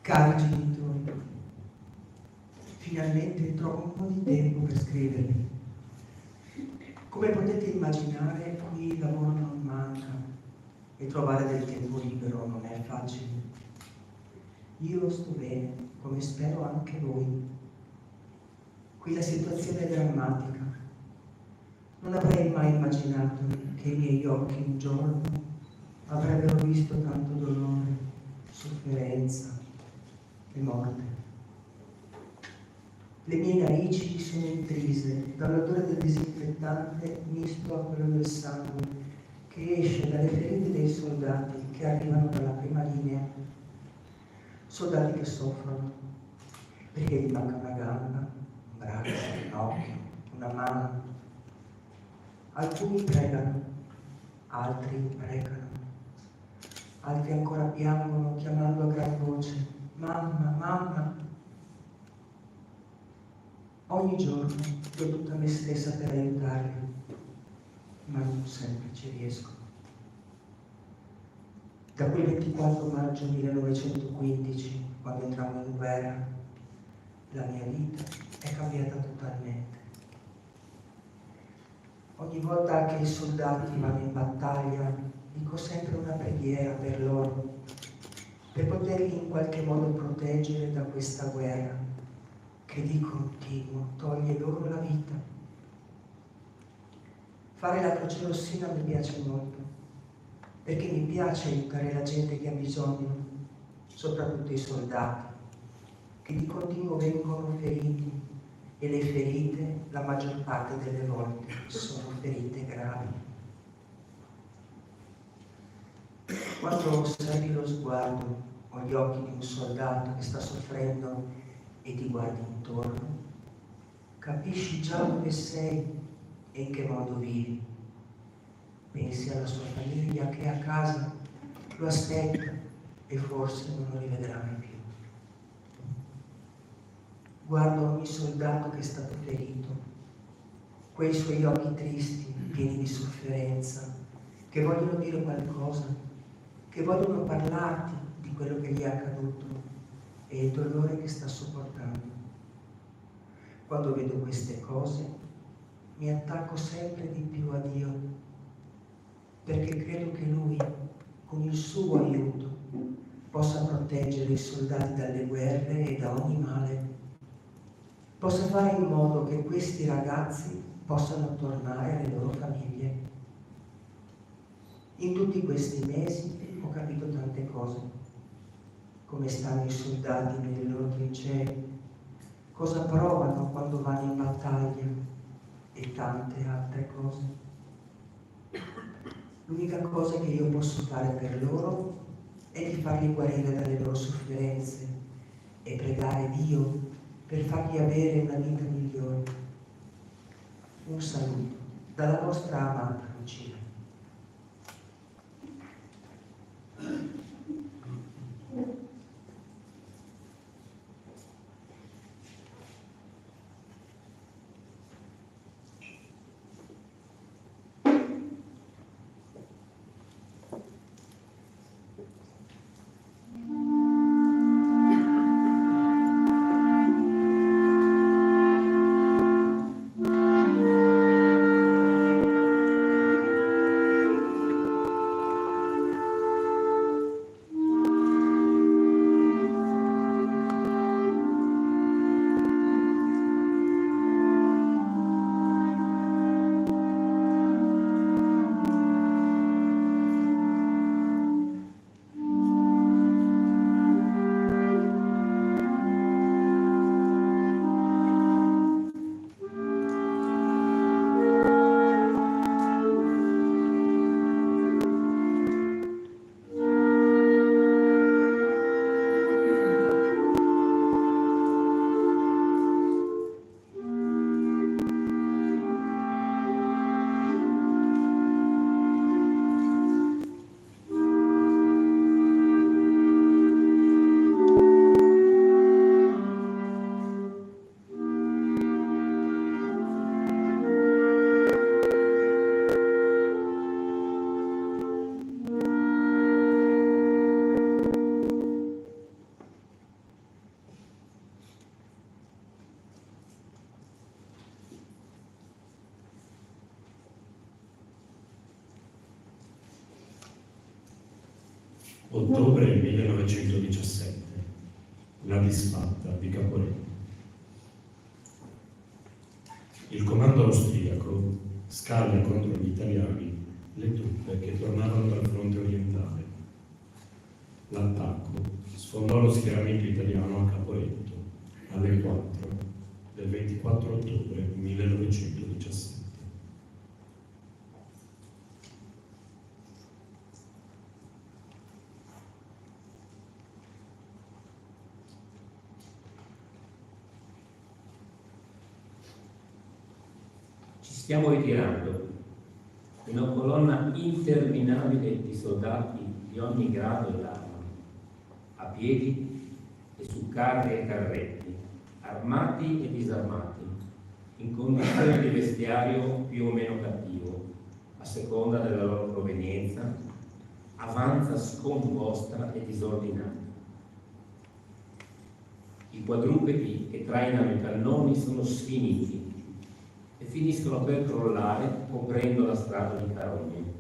Cari genitori, finalmente trovo un po' di tempo per scrivervi. Come potete immaginare, qui il lavoro non manca e trovare del tempo libero non è facile. Io sto bene, come spero anche voi. Qui la situazione è drammatica. Non avrei mai immaginato che i miei occhi un giorno avrebbero visto tanto dolore, sofferenza e morte. Le mie narici sono intrise dall'odore del disinfettante misto a quello del sangue che esce dalle ferite dei soldati che arrivano dalla prima linea. Soldati che soffrono perché gli manca una gamba, un braccio, un occhio, una mano. Alcuni pregano, altri pregano, altri ancora piangono chiamando a gran voce: mamma, mamma. Ogni giorno do tutta me stessa per aiutarli, ma non sempre ci riesco. Da quel 24 maggio 1915, quando entrammo in guerra, la mia vita è cambiata totalmente. Ogni volta che i soldati vanno in battaglia, dico sempre una preghiera per loro, per poterli in qualche modo proteggere da questa guerra che di continuo toglie loro la vita. Fare la Croce Rossina mi piace molto, perché mi piace aiutare la gente che ha bisogno, soprattutto i soldati, che di continuo vengono feriti, e le ferite, la maggior parte delle volte, sono ferite gravi. Quando osservi lo sguardo o gli occhi di un soldato che sta soffrendo e ti guardi intorno, capisci già dove sei e in che modo vivi. Pensi alla sua famiglia che a casa lo aspetta e forse non lo rivedrà mai più. Guardo ogni soldato che è stato ferito, quei suoi occhi tristi, pieni di sofferenza, che vogliono dire qualcosa, che vogliono parlarti di quello che gli è accaduto e il dolore che sta sopportando. Quando vedo queste cose mi attacco sempre di più a Dio, perché credo che Lui, con il suo aiuto, possa proteggere i soldati dalle guerre e da ogni male, possa fare in modo che questi ragazzi possano tornare alle loro famiglie. In tutti questi mesi ho capito tante cose: come stanno i soldati nelle loro trincee, cosa provano quando vanno in battaglia e tante altre cose. L'unica cosa che io posso fare per loro è di farli guarire dalle loro sofferenze e pregare Dio per fargli avere una vita migliore. Un saluto dalla vostra amata Lucia. Ottobre 1917. La disfatta di Caporetto. Il comando austriaco scaglia contro gli italiani le truppe che tornavano dal fronte orientale. L'attacco sfondò lo schieramento italiano a Caporetto alle 4 del 24 ottobre 1917. Stiamo ritirando una colonna interminabile di soldati di ogni grado e arma, a piedi e su carri e carretti, armati e disarmati, in condizioni di vestiario più o meno cattivo, a seconda della loro provenienza, avanza scomposta e disordinata. I quadrupedi che trainano i cannoni sono sfiniti e finiscono per crollare coprendo la strada di carogne.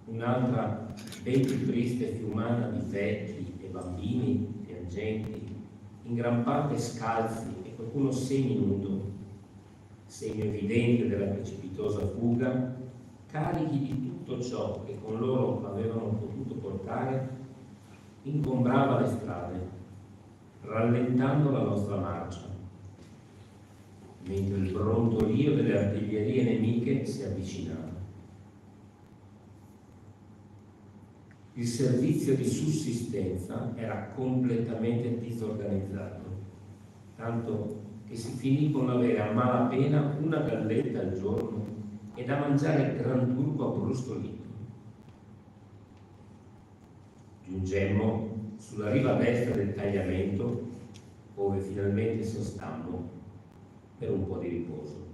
Un'altra ben più triste e fiumana di vecchi e bambini piangenti, in gran parte scalzi e qualcuno seminudo, segno evidente della precipitosa fuga, carichi di tutto ciò che con loro avevano potuto portare, ingombrava le strade, rallentando la nostra marcia, mentre il brontolio delle artiglierie nemiche si avvicinava. Il servizio di sussistenza era completamente disorganizzato, tanto che si finì con avere a malapena una galletta al giorno e da mangiare gran turco abbrustolito. Giungemmo sulla riva destra del tagliamento, dove finalmente sostammo per un po' di riposo.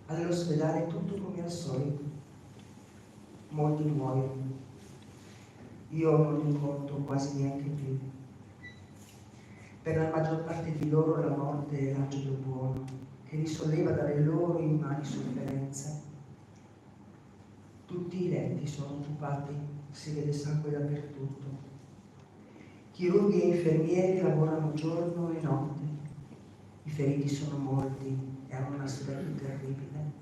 All'ospedale tutto come al solito, molti muoiono. Io non li conto quasi neanche più. Per la maggior parte di loro la morte è l'angelo buono, che li solleva dalle loro immani sofferenze. Tutti i letti sono occupati, si vede sangue dappertutto. Chirurghi e infermieri lavorano giorno e notte. I feriti sono molti e hanno un aspetto terribile.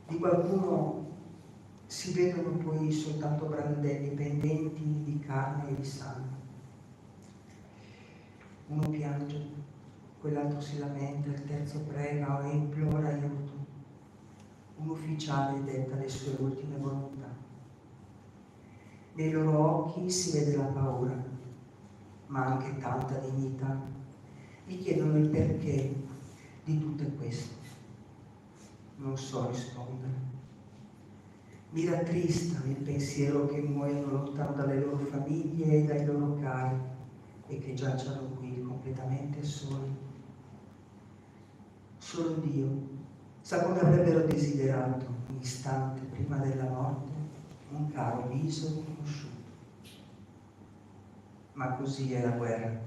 Di qualcuno si vedono poi soltanto brandelli pendenti di carne e di sangue. Uno piange, quell'altro si lamenta, il terzo prega o implora aiuto. Un ufficiale detta le sue ultime volontà. Nei loro occhi si vede la paura, ma anche tanta dignità. Mi chiedono il perché di tutto questo. Non so rispondere. Mi rattrista il pensiero che muoiono lontano dalle loro famiglie e dai loro cari e che giacciono qui completamente soli. Solo Dio sa come avrebbero desiderato un istante prima della morte un caro viso conosciuto. Ma così è la guerra,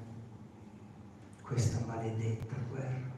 questa maledetta guerra.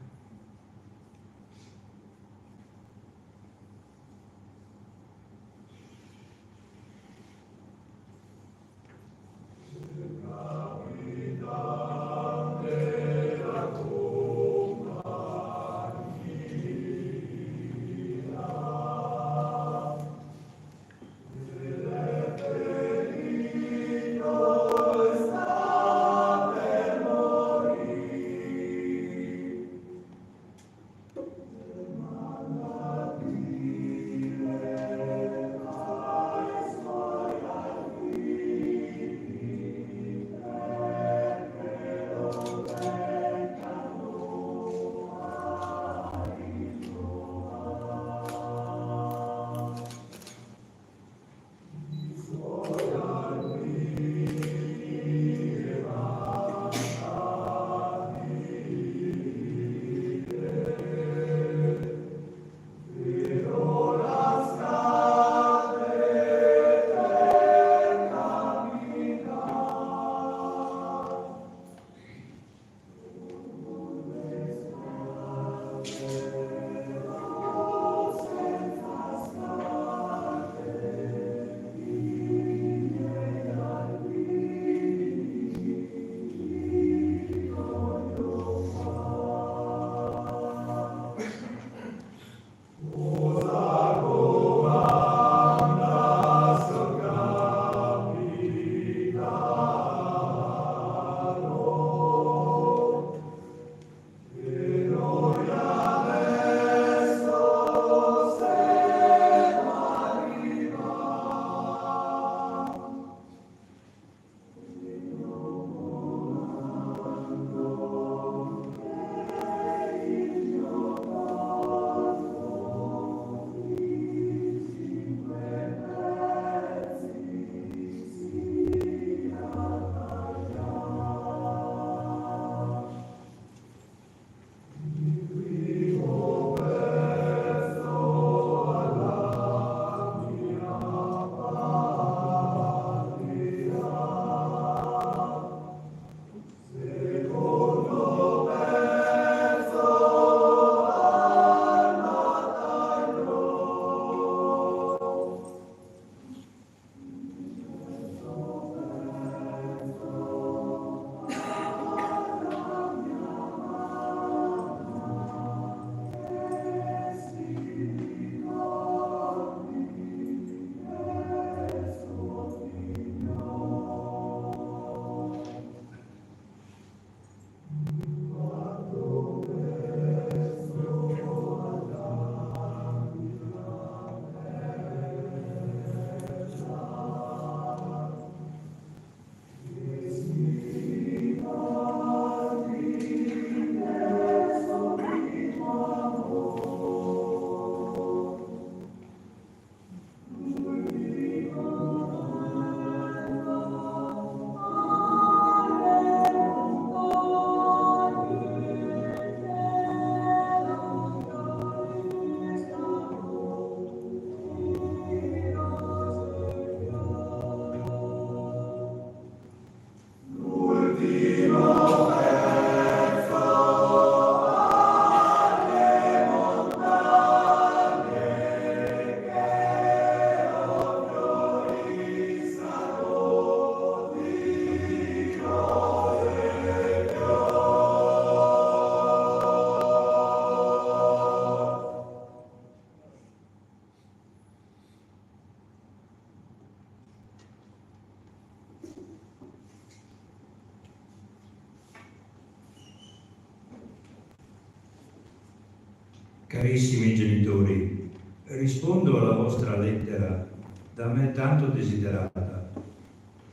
Carissimi genitori, rispondo alla vostra lettera da me tanto desiderata,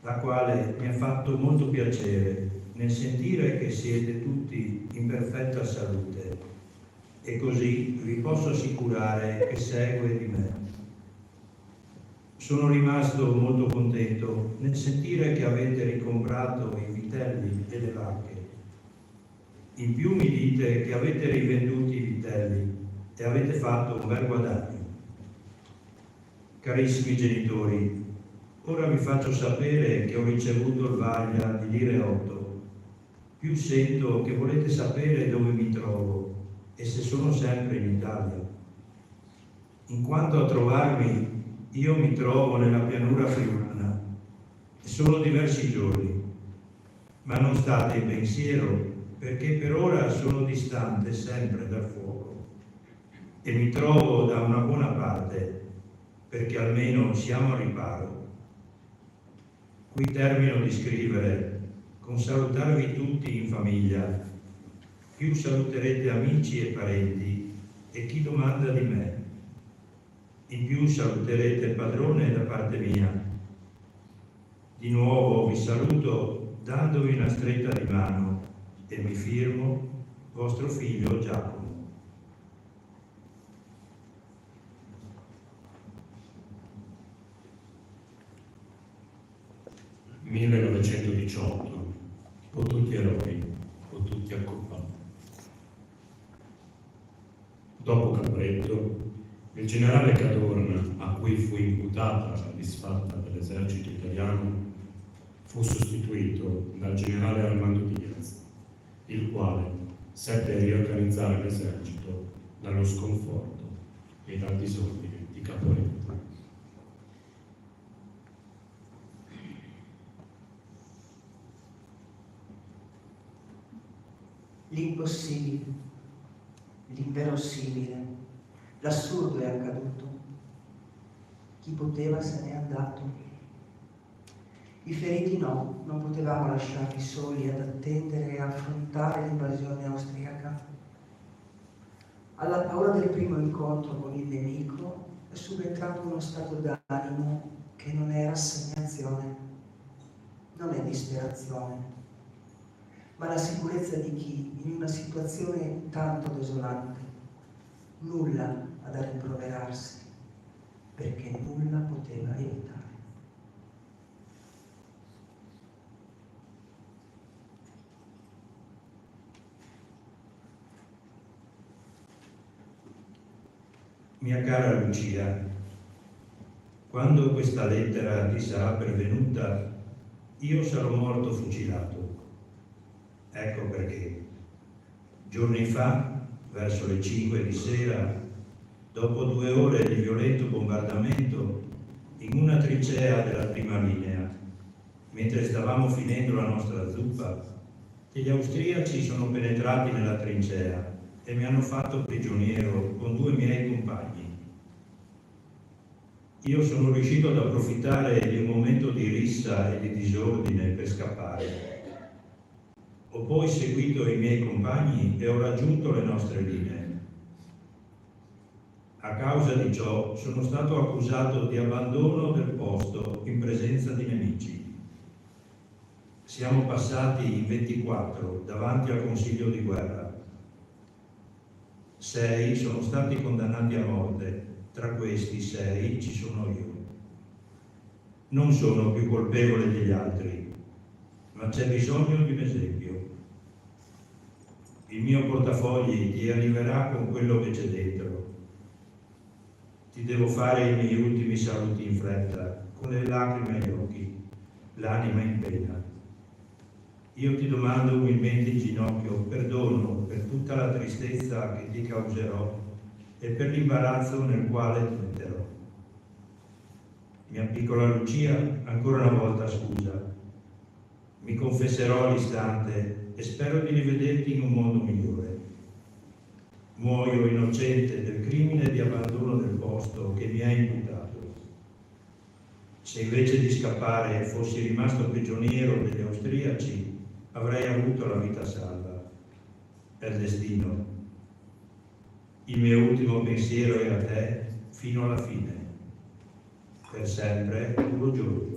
la quale mi ha fatto molto piacere nel sentire che siete tutti in perfetta salute e così vi posso assicurare che segue di me. Sono rimasto molto contento nel sentire che avete ricomprato i vitelli e le vacche. In più mi dite che avete rivenduti i vitelli e avete fatto un bel guadagno. Carissimi genitori, ora vi faccio sapere che ho ricevuto il vaglia di lire 8. Più sento che volete sapere dove mi trovo e se sono sempre in Italia. In quanto a trovarmi, io mi trovo nella pianura friulana e sono diversi giorni, ma non state in pensiero perché per ora sono distante sempre dal fuoco e mi trovo da una buona parte perché almeno siamo a riparo. Qui termino di scrivere con salutarvi tutti in famiglia, più saluterete amici e parenti e chi domanda di me. In più saluterete il padrone da parte mia. Di nuovo vi saluto dandovi una stretta di mano e mi firmo vostro figlio Giacomo. «1918, o tutti eroi, o tutti accoppati». Dopo Capretto, il generale Cadorna, a cui fu imputata la disfatta dell'esercito italiano, fu sostituito dal generale Armando Diaz, il quale seppe riorganizzare l'esercito dallo sconforto e dal disordine di Caporetto. L'impossibile, l'inverosimile, l'assurdo è accaduto. Chi poteva se n'è andato. I feriti no, non potevamo lasciarli soli ad attendere e affrontare l'invasione austriaca. Alla paura del primo incontro con il nemico è subentrato uno stato d'animo che non è rassegnazione, non è disperazione, ma la sicurezza di chi, in una situazione tanto desolante, nulla ha da rimproverarsi, perché nulla poteva evitare. Mia cara Lucia, quando questa lettera ti sarà pervenuta, io sarò morto fucilato. Ecco perché. Giorni fa, verso le 5 di sera, dopo 2 ore di violento bombardamento, in una trincea della prima linea, mentre stavamo finendo la nostra zuppa, gli austriaci sono penetrati nella trincea e mi hanno fatto prigioniero con 2 miei compagni. Io sono riuscito ad approfittare di un momento di rissa e di disordine per scappare. Ho poi seguito i miei compagni e ho raggiunto le nostre linee. A causa di ciò sono stato accusato di abbandono del posto in presenza di nemici. Siamo passati in 24 davanti al Consiglio di guerra. 6 sono stati condannati a morte, tra questi 6 ci sono io. Non sono più colpevole degli altri, ma c'è bisogno di un esempio. Il mio portafogli ti arriverà con quello che c'è dentro. Ti devo fare i miei ultimi saluti in fretta, con le lacrime agli occhi, l'anima in pena. Io ti domando umilmente in ginocchio perdono per tutta la tristezza che ti causerò e per l'imbarazzo nel quale ti metterò. Mia piccola Lucia, ancora una volta scusa. Mi confesserò all'istante e spero di rivederti in un mondo migliore. Muoio innocente del crimine di abbandono del posto che mi hai imputato. Se invece di scappare fossi rimasto prigioniero degli austriaci, avrei avuto la vita salva. È il destino. Il mio ultimo pensiero è a te fino alla fine. Per sempre, tuo Giorgio.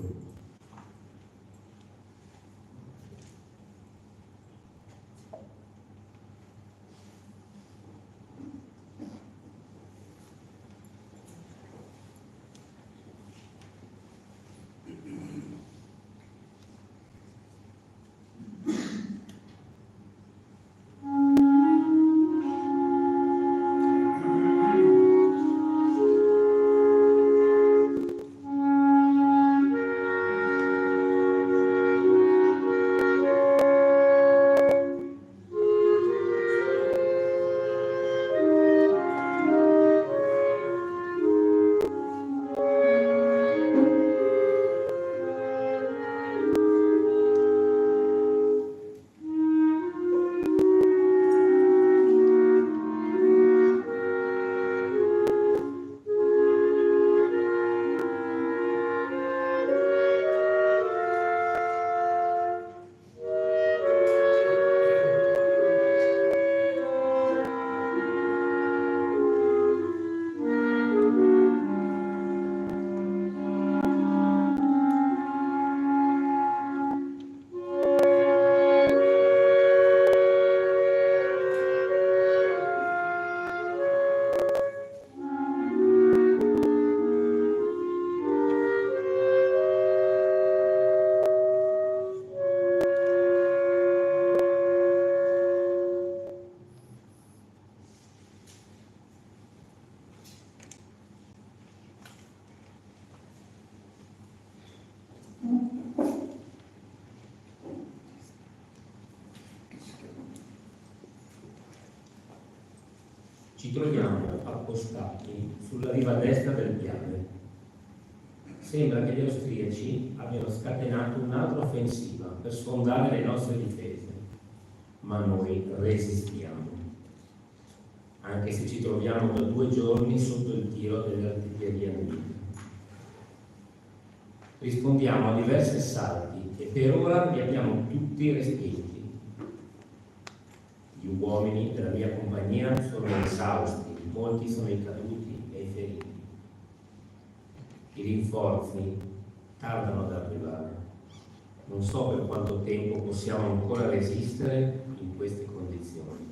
Ci troviamo appostati sulla riva destra del Piave. Sembra che gli austriaci abbiano scatenato un'altra offensiva per sfondare le nostre difese, ma noi resistiamo, anche se ci troviamo da 2 giorni sotto il tiro dell'artiglieria nemica. Rispondiamo a diversi assalti e per ora li abbiamo tutti respinti. Gli uomini della mia compagnia sono esausti, molti sono i caduti e i feriti. I rinforzi tardano ad arrivare. Non so per quanto tempo possiamo ancora resistere in queste condizioni.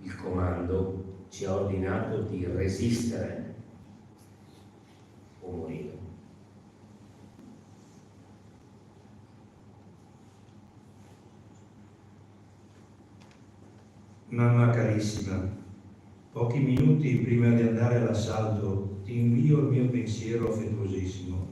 Il comando ci ha ordinato di resistere o morire. Mamma carissima, pochi minuti prima di andare all'assalto ti invio il mio pensiero affettuosissimo.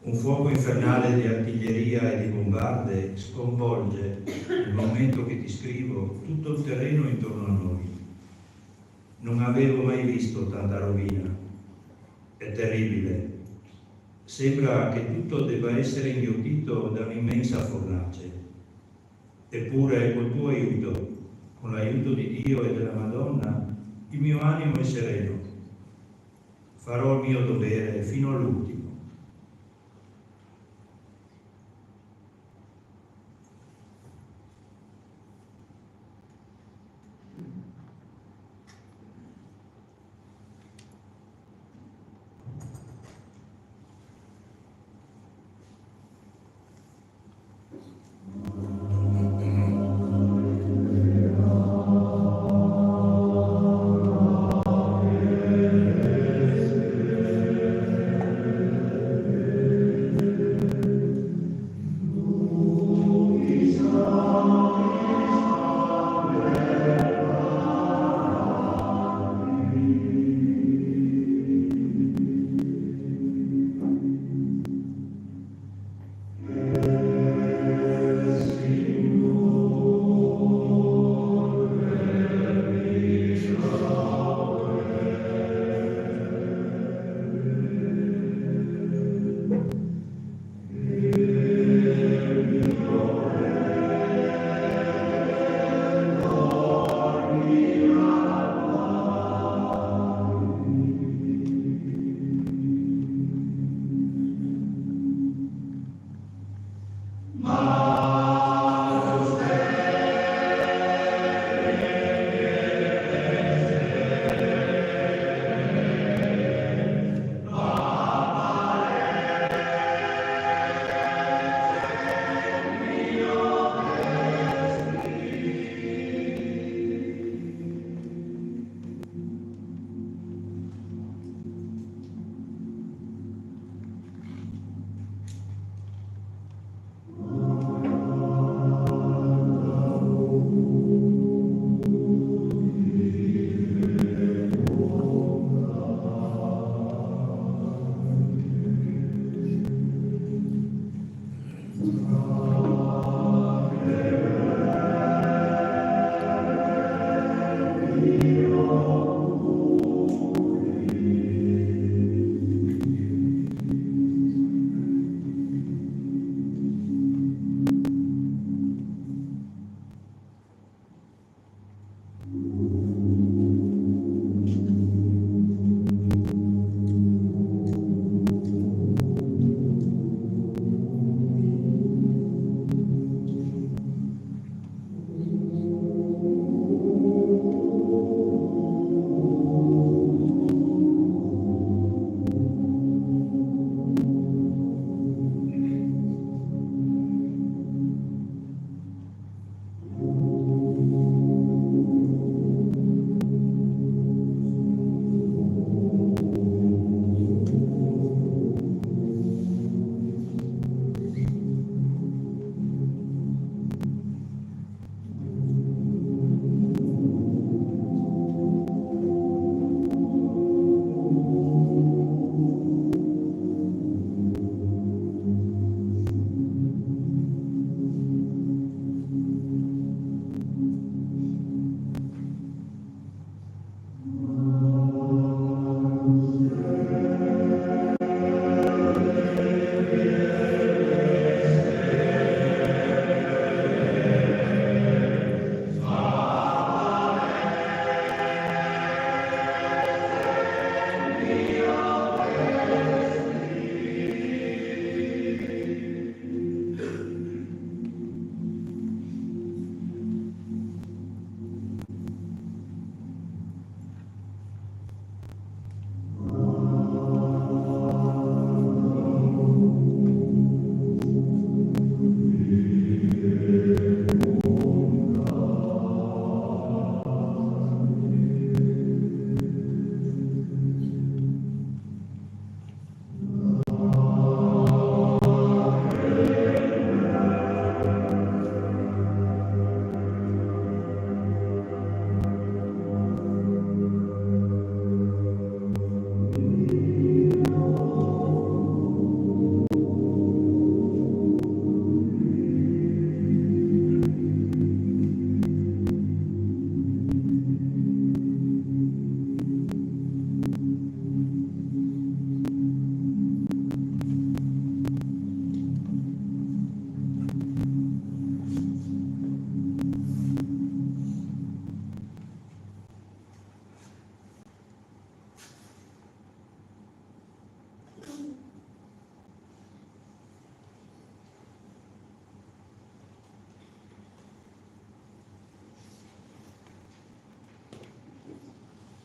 Un fuoco infernale di artiglieria e di bombarde sconvolge, nel momento che ti scrivo, tutto il terreno intorno a noi. Non avevo mai visto tanta rovina. È terribile. Sembra che tutto debba essere inghiottito da un'immensa fornace. Eppure col tuo aiuto, con l'aiuto di Dio e della Madonna, il mio animo è sereno. Farò il mio dovere fino all'ultimo.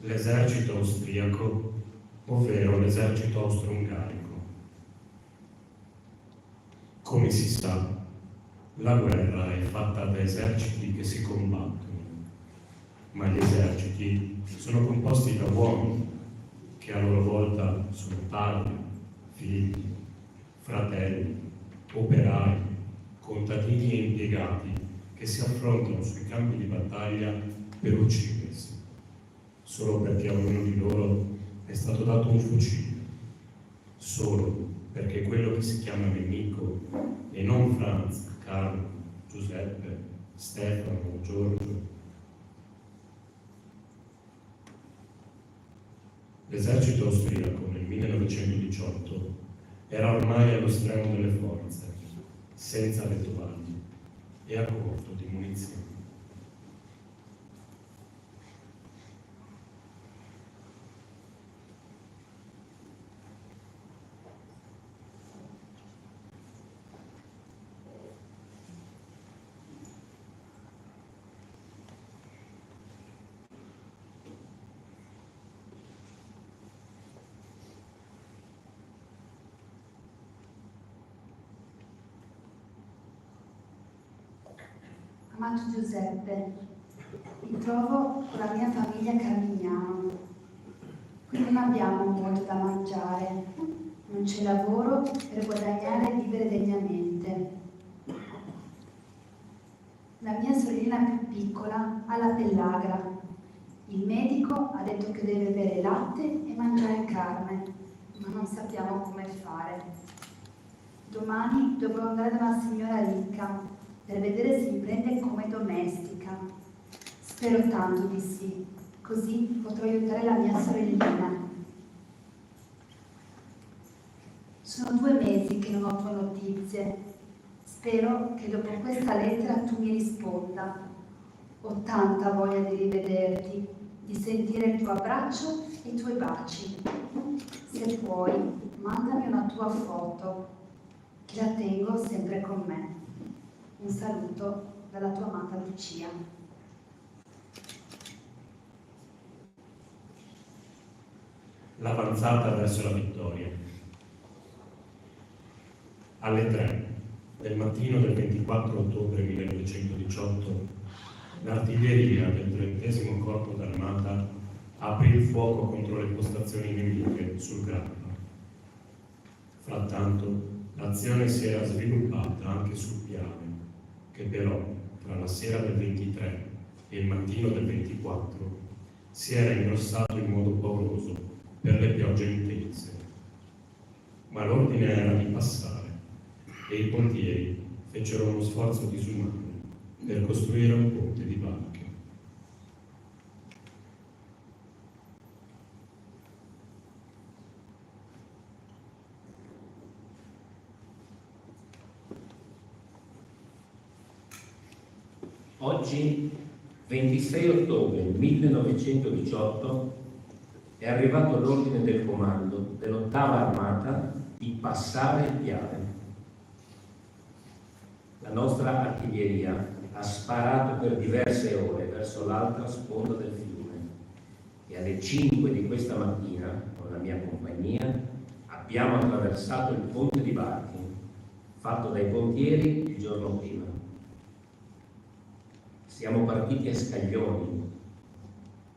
l'esercito austriaco, ovvero l'esercito austro-ungarico. Come si sa, la guerra è fatta da eserciti che si combattono, ma gli eserciti sono composti da uomini che a loro volta sono padri, figli, fratelli, operai, contadini e impiegati che si affrontano sui campi di battaglia per uccidersi, solo perché a ognuno di loro è stato dato un fucile, solo perché quello che si chiama nemico, e non Franz, Carlo, Giuseppe, Stefano, Giorgio. L'esercito austriaco nel 1918 era ormai allo stremo delle forze, senza vettovagli e a corto di munizioni. Amato Giuseppe, mi trovo con la mia famiglia a Carmignano. Qui non abbiamo molto da mangiare, non c'è lavoro per guadagnare e vivere degnamente. La mia sorellina più piccola ha la pellagra. Il medico ha detto che deve bere latte e mangiare carne, ma non sappiamo come fare. Domani dovrò andare da una signora ricca per vedere se mi prende come domestica. Spero tanto di sì, così potrò aiutare la mia sorellina. Sono 2 mesi che non ho tue notizie. Spero che dopo questa lettera tu mi risponda. Ho tanta voglia di rivederti, di sentire il tuo abbraccio e i tuoi baci. Se puoi, mandami una tua foto, che la tengo sempre con me. Un saluto dalla tua amata Lucia. L'avanzata verso la vittoria. Alle 3 del mattino del 24 ottobre 1918, l'artiglieria del 30° Corpo d'Armata aprì il fuoco contro le postazioni nemiche sul Grappa. Frattanto, l'azione si era sviluppata anche sul Piave, che però, tra la sera del 23 e il mattino del 24, si era ingrossato in modo pauroso per le piogge intense. Ma l'ordine era di passare e i pontieri fecero uno sforzo disumano per costruire un ponte di barche. Oggi, 26 ottobre 1918, è arrivato l'ordine del comando dell'8ª Armata di passare il Piave. La nostra artiglieria ha sparato per diverse ore verso l'altra sponda del fiume e alle 5 di questa mattina, con la mia compagnia, abbiamo attraversato il ponte di barche, fatto dai pontieri il giorno prima. Siamo partiti a scaglioni.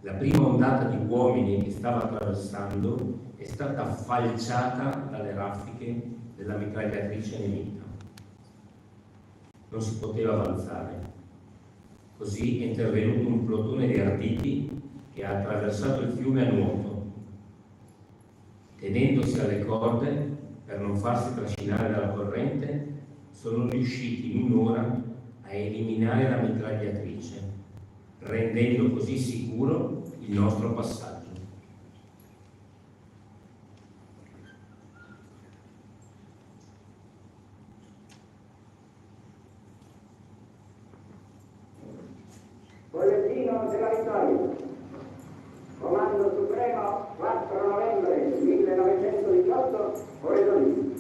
La prima ondata di uomini che stava attraversando è stata falciata dalle raffiche della mitragliatrice nemica. Non si poteva avanzare. Così è intervenuto un plotone di arditi che ha attraversato il fiume a nuoto. Tenendosi alle corde per non farsi trascinare dalla corrente, sono riusciti in un'ora a eliminare la mitragliatrice, rendendo così sicuro il nostro passaggio. Bollettino della vittoria. Comando Supremo, 4 novembre 1918, Oredolino.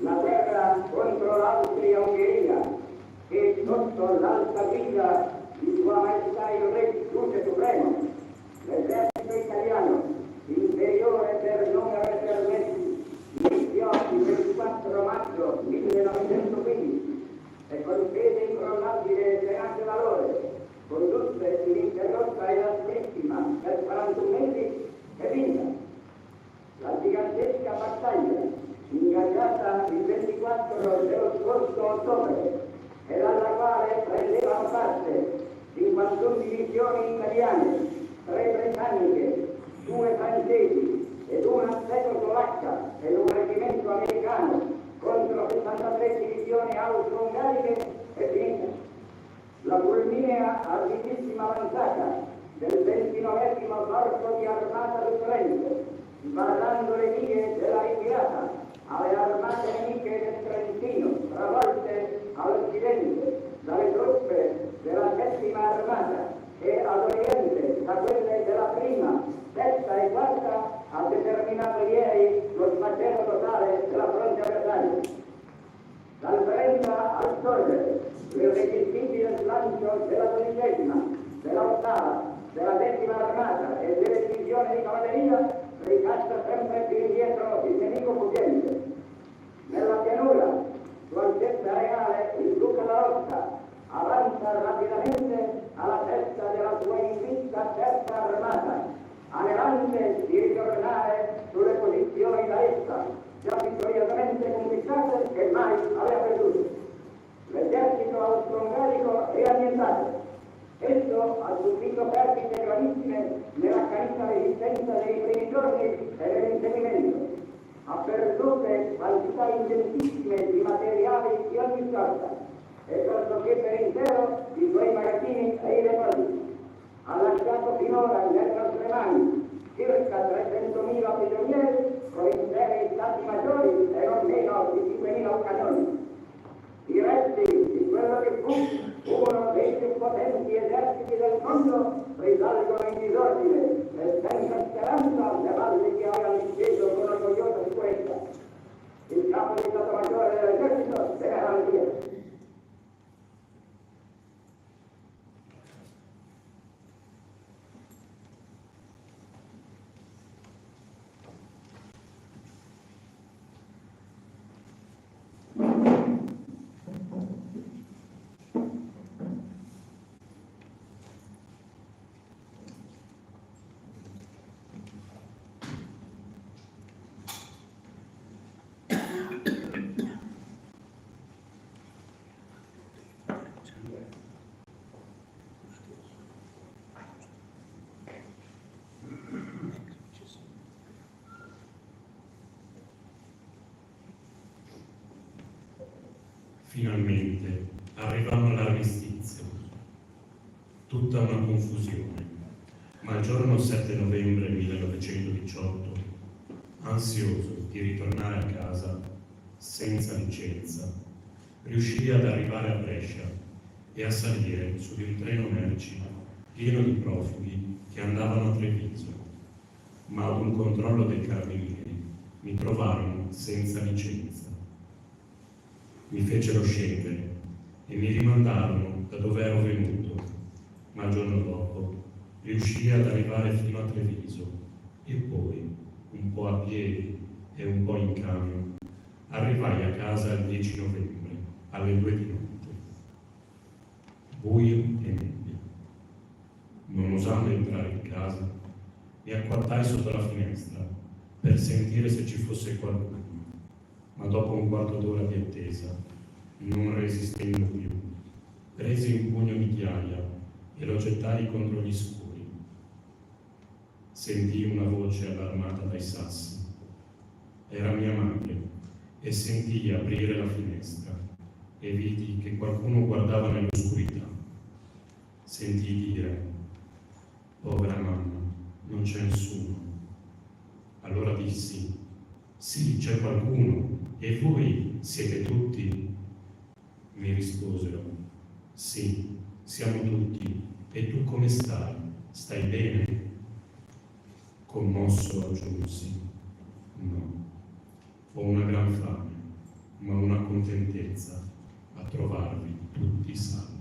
La guerra contro l'Austria-Ungheria che sotto l'alta guida di Sua Maestà il Re Duce Supremo l'esercito italiano, inferiore per numero e per mezzi, iniziò il 24 maggio 1915 e con sede incrollabile e tenace valore condusse l'interrotta e aspettima per 41 mesi e vinta. La gigantesca battaglia, ingaggiata il 24 dello scorso ottobre e dalla quale prendevano parte 51 divisioni italiane, 3 britanniche, 2 francesi ed una cecoslovacca e un reggimento americano contro 63 divisioni austro-ungariche, è finita. La fulminea arditissima avanzata del 29° corpo di armata del Trento, sbarrando le vie della ritirata alle armate nemiche del Trentino, travolte all'occidente dalle truppe della 7ª armata e ad oriente da quelle della 1ª, 7ª e 4ª, ha determinato ieri lo sfacelo totale della fronte avversaria. Dal 30 al sorgere, l'irresistibile slancio della 12ª, della 8ª, della 7ª armata e delle divisioni di cavalleria ricaccia sempre più indietro il nemico fuggente. Nella pianura, su altezza reale, il Duca della Rossa avanza rapidamente alla testa della sua invicta 3ª armata, anelante di ritornare sulle posizioni da essa, già vittoriosamente conquistate e mai aveva perduto. L'esercito austro-ungarico è ambientato. Esso ha subito perdite gravissime nell'accanita resistenza dei primi giorni e nell'inseguimento. Ha perdute quantità ingentissime di materiali di ogni sorta e pressoché per intero i suoi magazzini e i depositi. Ha lasciato finora nelle nostre mani circa 300.000 prigionieri con interi stati maggiori e non meno di 5.000 cannoni. I resti di quello che fu uno dei più potenti eserciti del mondo risalgono in disordine e senza speranza le valli che aveva disceso con orgogliosa sicurezza. Il capo di Stato Maggiore dell'esercito se ne va via. Finalmente arrivammo all'armistizio. Tutta una confusione, ma il giorno 7 novembre 1918, ansioso di ritornare a casa senza licenza, riuscii ad arrivare a Brescia e a salire su di un treno merci pieno di profughi che andavano a Treviso, ma ad un controllo dei carabinieri mi trovarono senza licenza. Mi fecero scendere e mi rimandarono da dove ero venuto, ma il giorno dopo riuscii ad arrivare fino a Treviso e poi, un po' a piedi e un po' in camion, arrivai a casa il 10 novembre alle 2 di notte. Buio e nebbia. Non osando entrare in casa, mi acquattai sotto la finestra per sentire se ci fosse qualcuno, ma dopo un quarto d'ora di attesa, non resistendo più, presi un pugno di ghiaia e lo gettai contro gli scuri. Sentii una voce allarmata dai sassi. Era mia madre e sentii aprire la finestra e vidi che qualcuno guardava nell'oscurità. Sentii dire: povera mamma, non c'è nessuno. Allora dissi: sì, c'è qualcuno. E voi siete tutti? Mi risposero: sì, siamo tutti. E tu come stai? Stai bene? Commosso aggiunsi: no, ho una gran fame, ma una contentezza a trovarvi tutti salvi.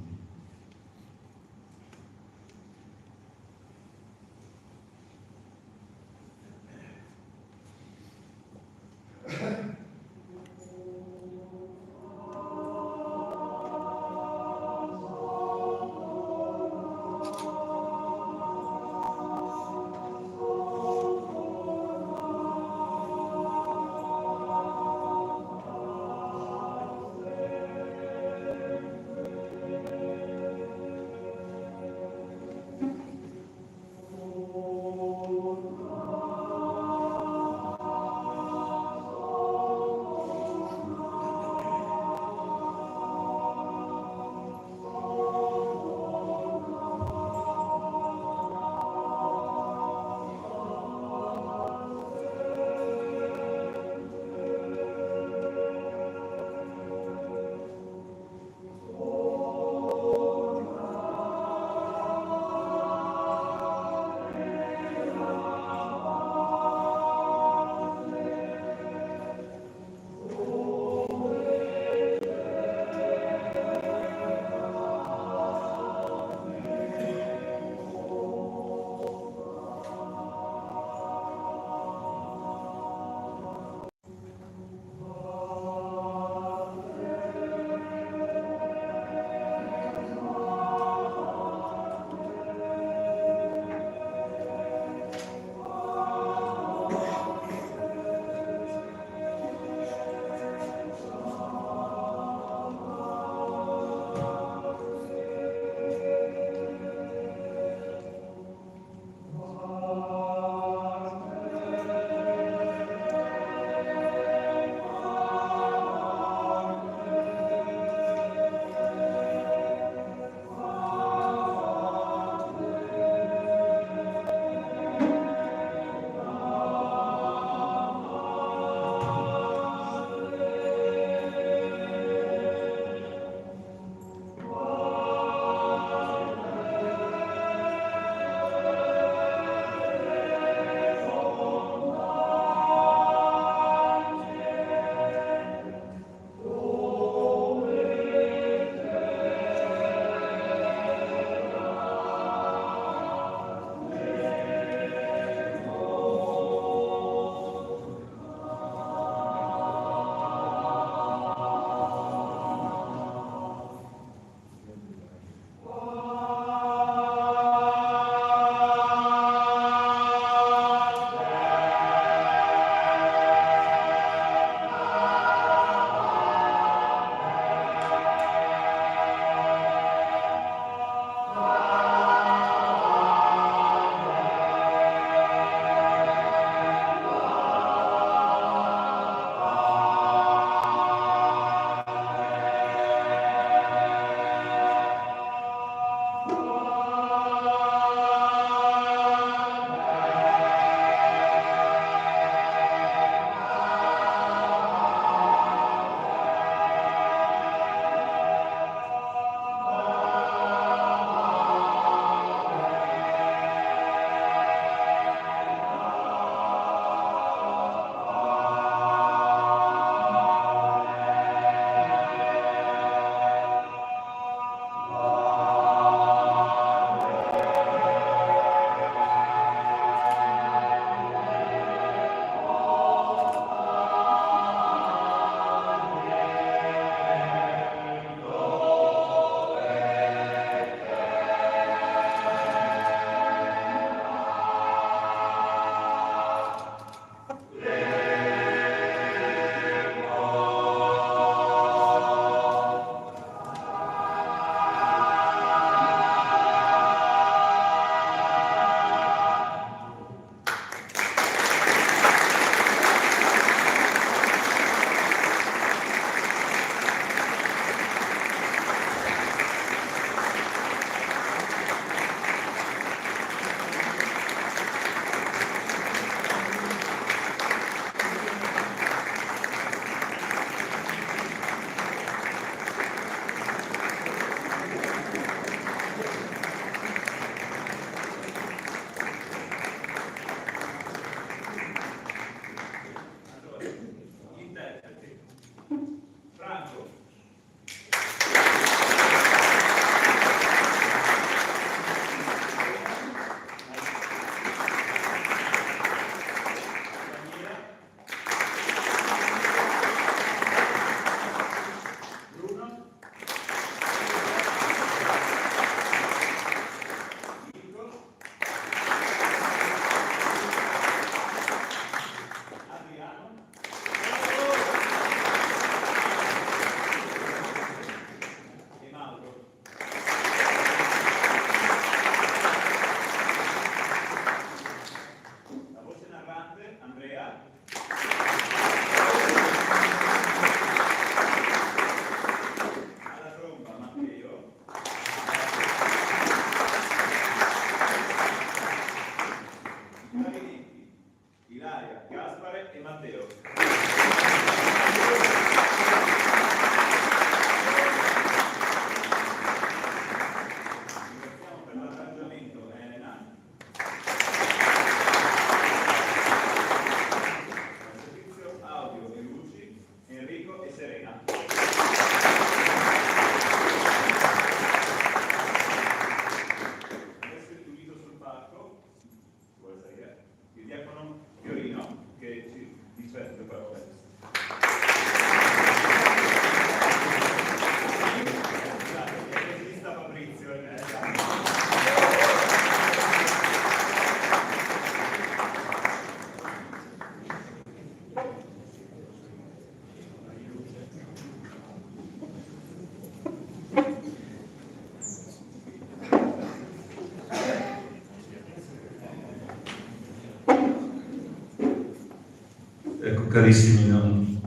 Carissimi, non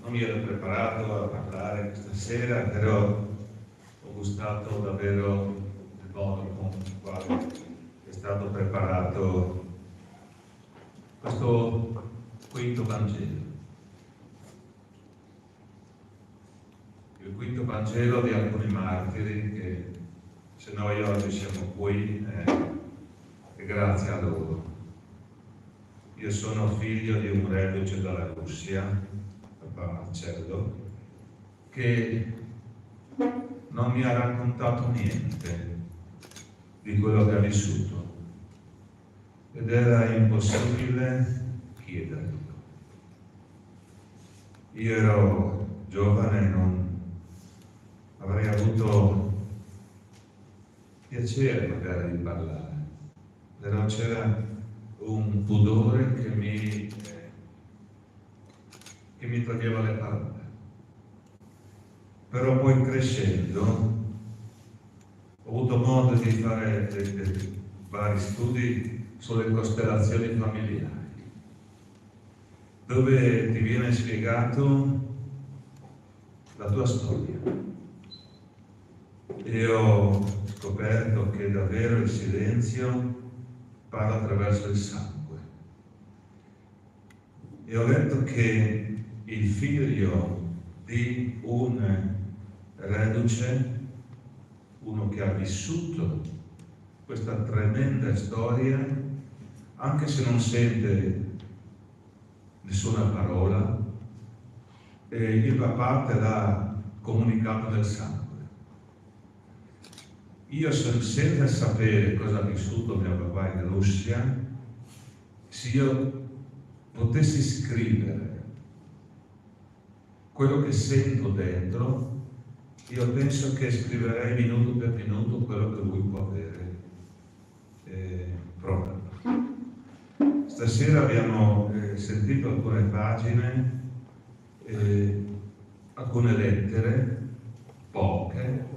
mi ero preparato a parlare questa sera, però ho gustato davvero il modo con il quale è stato preparato questo quinto Vangelo. Il quinto Vangelo di alcuni martiri che, se noi oggi siamo qui, è grazie a loro. Io sono figlio di un reduce dalla Russia, papà Marcello, che non mi ha raccontato niente di quello che ha vissuto ed era impossibile chiederlo. Io ero giovane e non avrei avuto piacere magari di parlare, però c'era un pudore che mi toglieva le parole. Però poi crescendo ho avuto modo di fare vari studi sulle costellazioni familiari, dove ti viene spiegato la tua storia. E ho scoperto che davvero il silenzio parla attraverso il sangue. E ho letto che il figlio di un reduce, uno che ha vissuto questa tremenda storia, anche se non sente nessuna parola, il papà te l'ha comunicato nel sangue. Io senza sapere cosa ha vissuto mio papà in Russia, se io potessi scrivere quello che sento dentro, io penso che scriverei minuto per minuto quello che lui può avere provato. Stasera abbiamo sentito alcune pagine, alcune lettere, poche,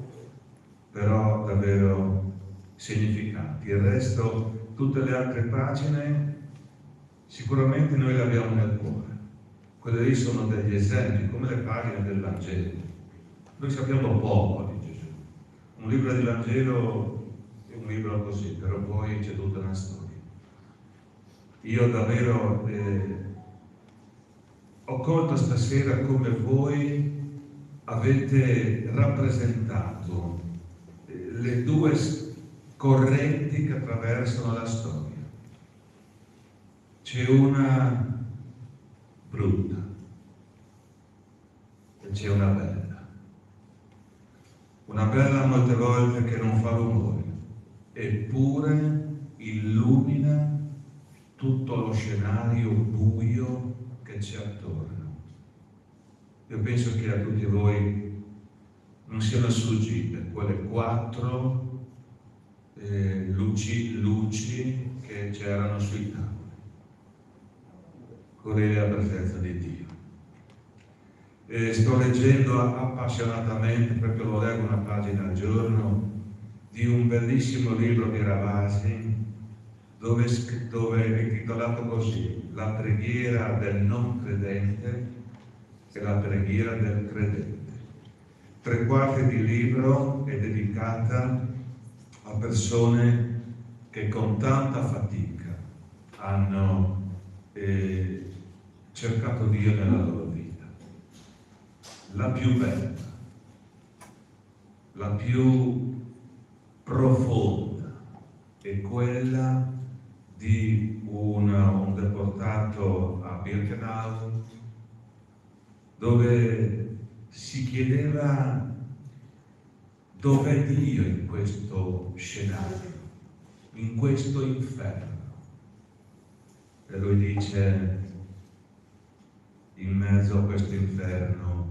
però davvero significanti. Il resto, tutte le altre pagine, sicuramente noi le abbiamo nel cuore. Quelle lì sono degli esempi, come le pagine del Vangelo. Noi sappiamo poco di Gesù. Un libro di Vangelo è un libro così, però poi c'è tutta una storia. Io davvero ho colto stasera come voi avete rappresentato le due correnti che attraversano la storia. C'è una brutta e c'è una bella. Una bella molte volte che non fa rumore, eppure illumina tutto lo scenario buio che c'è attorno. Io penso che a tutti voi non siano sfuggite quelle 4 luci che c'erano sui tavoli. Quelli la presenza di Dio. Sto leggendo appassionatamente, proprio lo leggo una pagina al giorno, di un bellissimo libro di Ravasi, dove è intitolato così: La preghiera del non credente e la preghiera del credente. 3/4 di libro è dedicata a persone che con tanta fatica hanno cercato Dio nella loro vita. La più bella, la più profonda è quella di un deportato a Birkenau, dove si chiedeva dov'è Dio in questo scenario, in questo inferno. E lui dice: in mezzo a questo inferno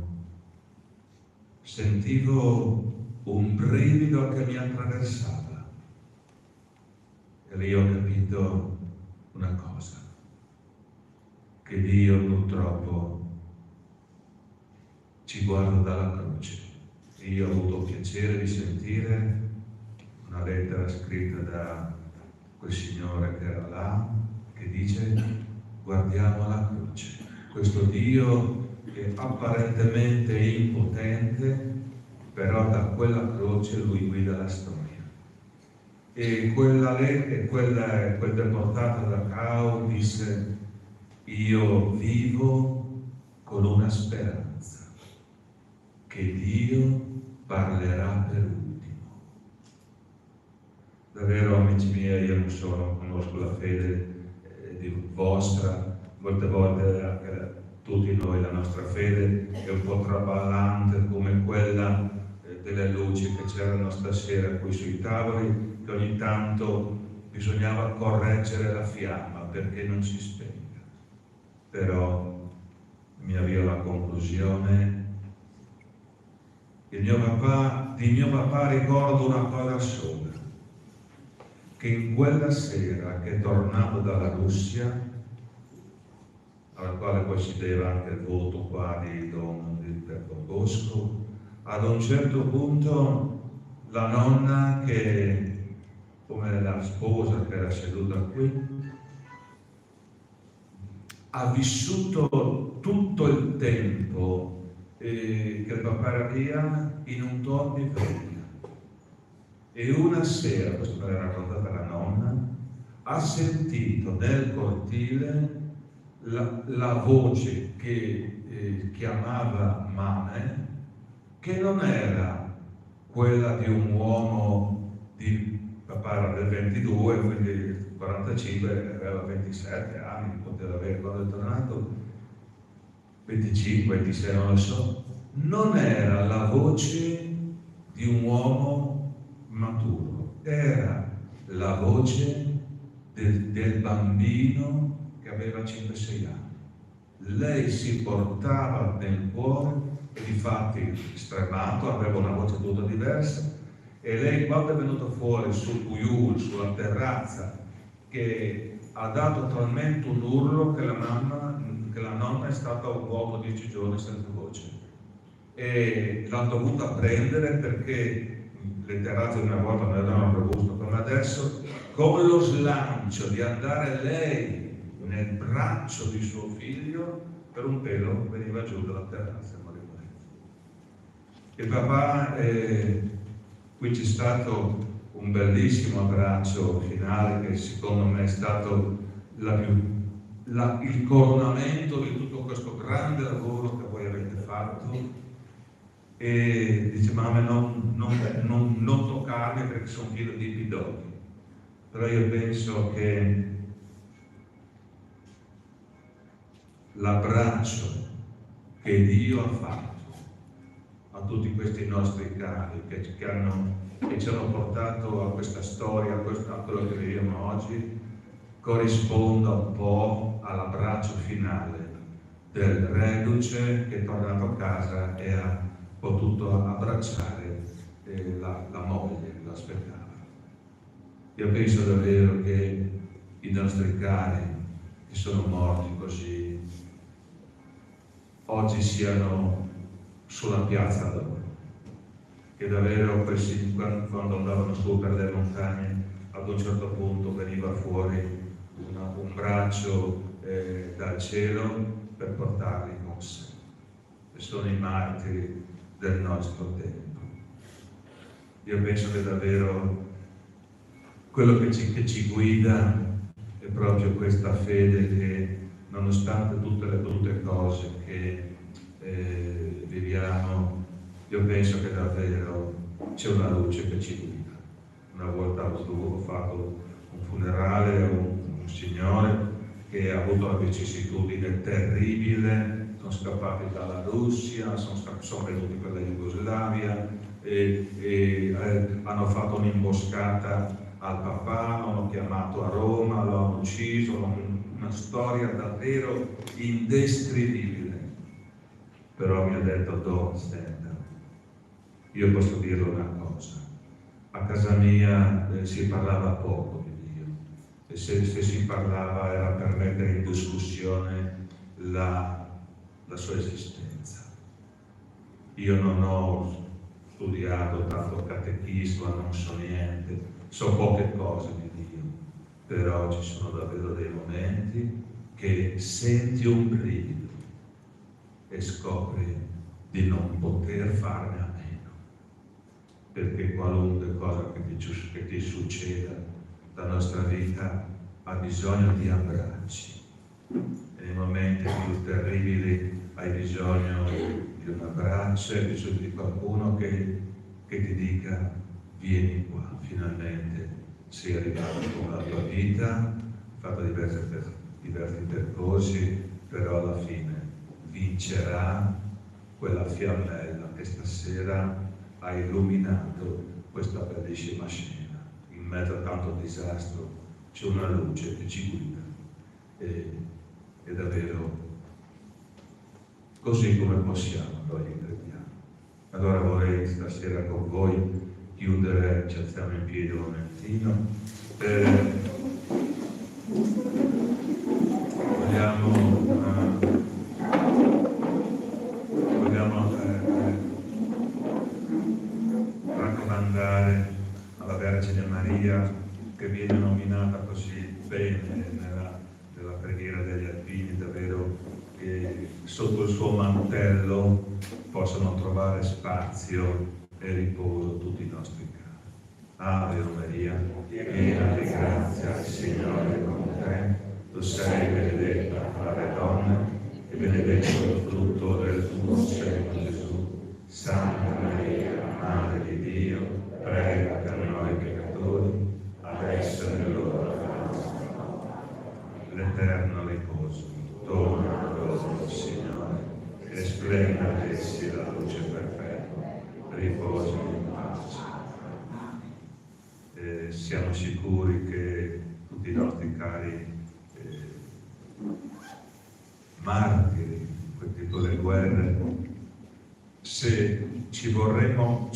sentivo un brivido che mi attraversava. E lì ho capito una cosa, che Dio purtroppo ci guarda dalla croce. E io ho avuto piacere di sentire una lettera scritta da quel signore che era là, che dice: guardiamo la croce. questo Dio che apparentemente è impotente, però da quella croce lui guida la storia. E quel deportato da Dachau disse: io vivo con una speranza, che Dio parlerà per ultimo. Davvero, amici miei, io non conosco la fede di vostra, molte volte anche tutti noi, la nostra fede è un po' traballante come quella delle luci che c'erano stasera qui sui tavoli, che ogni tanto bisognava correggere la fiamma perché non si spenga. Però mi avvio alla conclusione. Di mio papà ricordo una cosa sola, che in quella sera che è tornato dalla Russia, alla quale poi si deve anche il voto qua di Don Bosco, ad un certo punto la nonna, che come la sposa che era seduta qui, ha vissuto tutto il tempo che il papà era via in un dormiveglia. E una sera, questo me l'ha raccontata la nonna, ha sentito nel cortile la voce che chiamava Mame, che non era quella di un uomo di papà era del 22, quindi 45, aveva 27 anni, poteva avere quando è tornato, 25, 26, non lo so. Non era la voce di un uomo maturo, era la voce del bambino che aveva 5-6 anni. Lei si portava nel cuore e difatti stremato, aveva una voce tutta diversa, e lei quando è venuta fuori sul Puyul, sulla terrazza, che ha dato talmente un urlo che la nonna è stata un uomo 10 giorni senza voce, e l'hanno dovuta prendere perché le terrazze una volta non erano robuste come adesso, con lo slancio di andare lei nel braccio di suo figlio, per un pelo veniva giù dalla terrazza. Il papà, qui c'è stato un bellissimo abbraccio finale che secondo me è stato il coronamento di tutto questo grande lavoro che voi avete fatto, e dice: mamma, non toccarmi perché sono pieno di pidocchi. Però io penso che l'abbraccio che Dio ha fatto a tutti questi nostri cari che ci hanno portato a questa storia, a quello che viviamo oggi, corrisponda un po' all'abbraccio finale del reduce che è tornato a casa e ha potuto abbracciare la moglie che lo aspettava. Io penso davvero che i nostri cari che sono morti così oggi siano sulla piazza d'oro, che davvero quando andavano su per le montagne ad un certo punto veniva fuori un braccio dal cielo per portarli con sé, e sono i martiri del nostro tempo. Io penso che davvero quello che ci guida è proprio questa fede che, nonostante tutte le brutte cose che viviamo, io penso che davvero c'è una luce che ci guida. Una volta ho fatto un funerale a un signore che ha avuto una vicissitudine terribile, sono scappati dalla Russia, sono venuti per la Jugoslavia e hanno fatto un'imboscata al papà, l'hanno chiamato a Roma, lo hanno ucciso, una storia davvero indescrivibile. Però mi ha detto: Don Stenda, io posso dirle una cosa, a casa mia si parlava poco di Dio, e se si parlava era per mettere in discussione la sua esistenza. Io non ho studiato tanto catechismo, non so niente, so poche cose di Dio, però ci sono davvero dei momenti che senti un brivido e scopri di non poter farne a meno, perché qualunque cosa che ti succeda, la nostra vita ha bisogno di abbracci. E nei momenti più terribili hai bisogno di un abbraccio, hai bisogno di qualcuno che ti dica: vieni qua, finalmente sei arrivato con la tua vita, hai fatto diversi percorsi, però alla fine vincerà quella fiammella che stasera ha illuminato questa bellissima scena. In mezzo a tanto disastro c'è una luce che ci guida, è davvero così come possiamo, noi crediamo. Allora vorrei stasera con voi chiudere, ci alziamo in piedi un momentino, vogliamo raccomandare alla Vergine Maria, che viene nominata così bene nella preghiera degli Alpini, davvero che sotto il suo mantello possano trovare spazio e riposo tutti i nostri cari. Ave Maria, piena di grazia, il Signore è con te, tu sei benedetta fra le donne e benedetto il frutto del tuo seno, Gesù. Santa Maria, Madre di Dio, prega per noi peccatori, adesso e nell'ora della nostra morte. L'eterno riposo dona a loro il Signore, e splenda ad essi la luce perfetta, riposo in pace. Siamo sicuri che tutti i nostri cari martiri in quel tipo di guerre, se ci vorremmo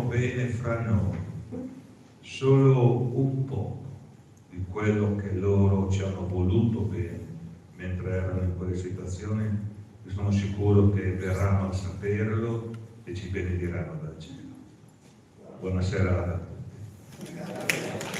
bene fra noi, solo un po' di quello che loro ci hanno voluto bene mentre erano in quelle situazioni, io sono sicuro che verranno a saperlo e ci benediranno dal cielo. Buona serata a tutti.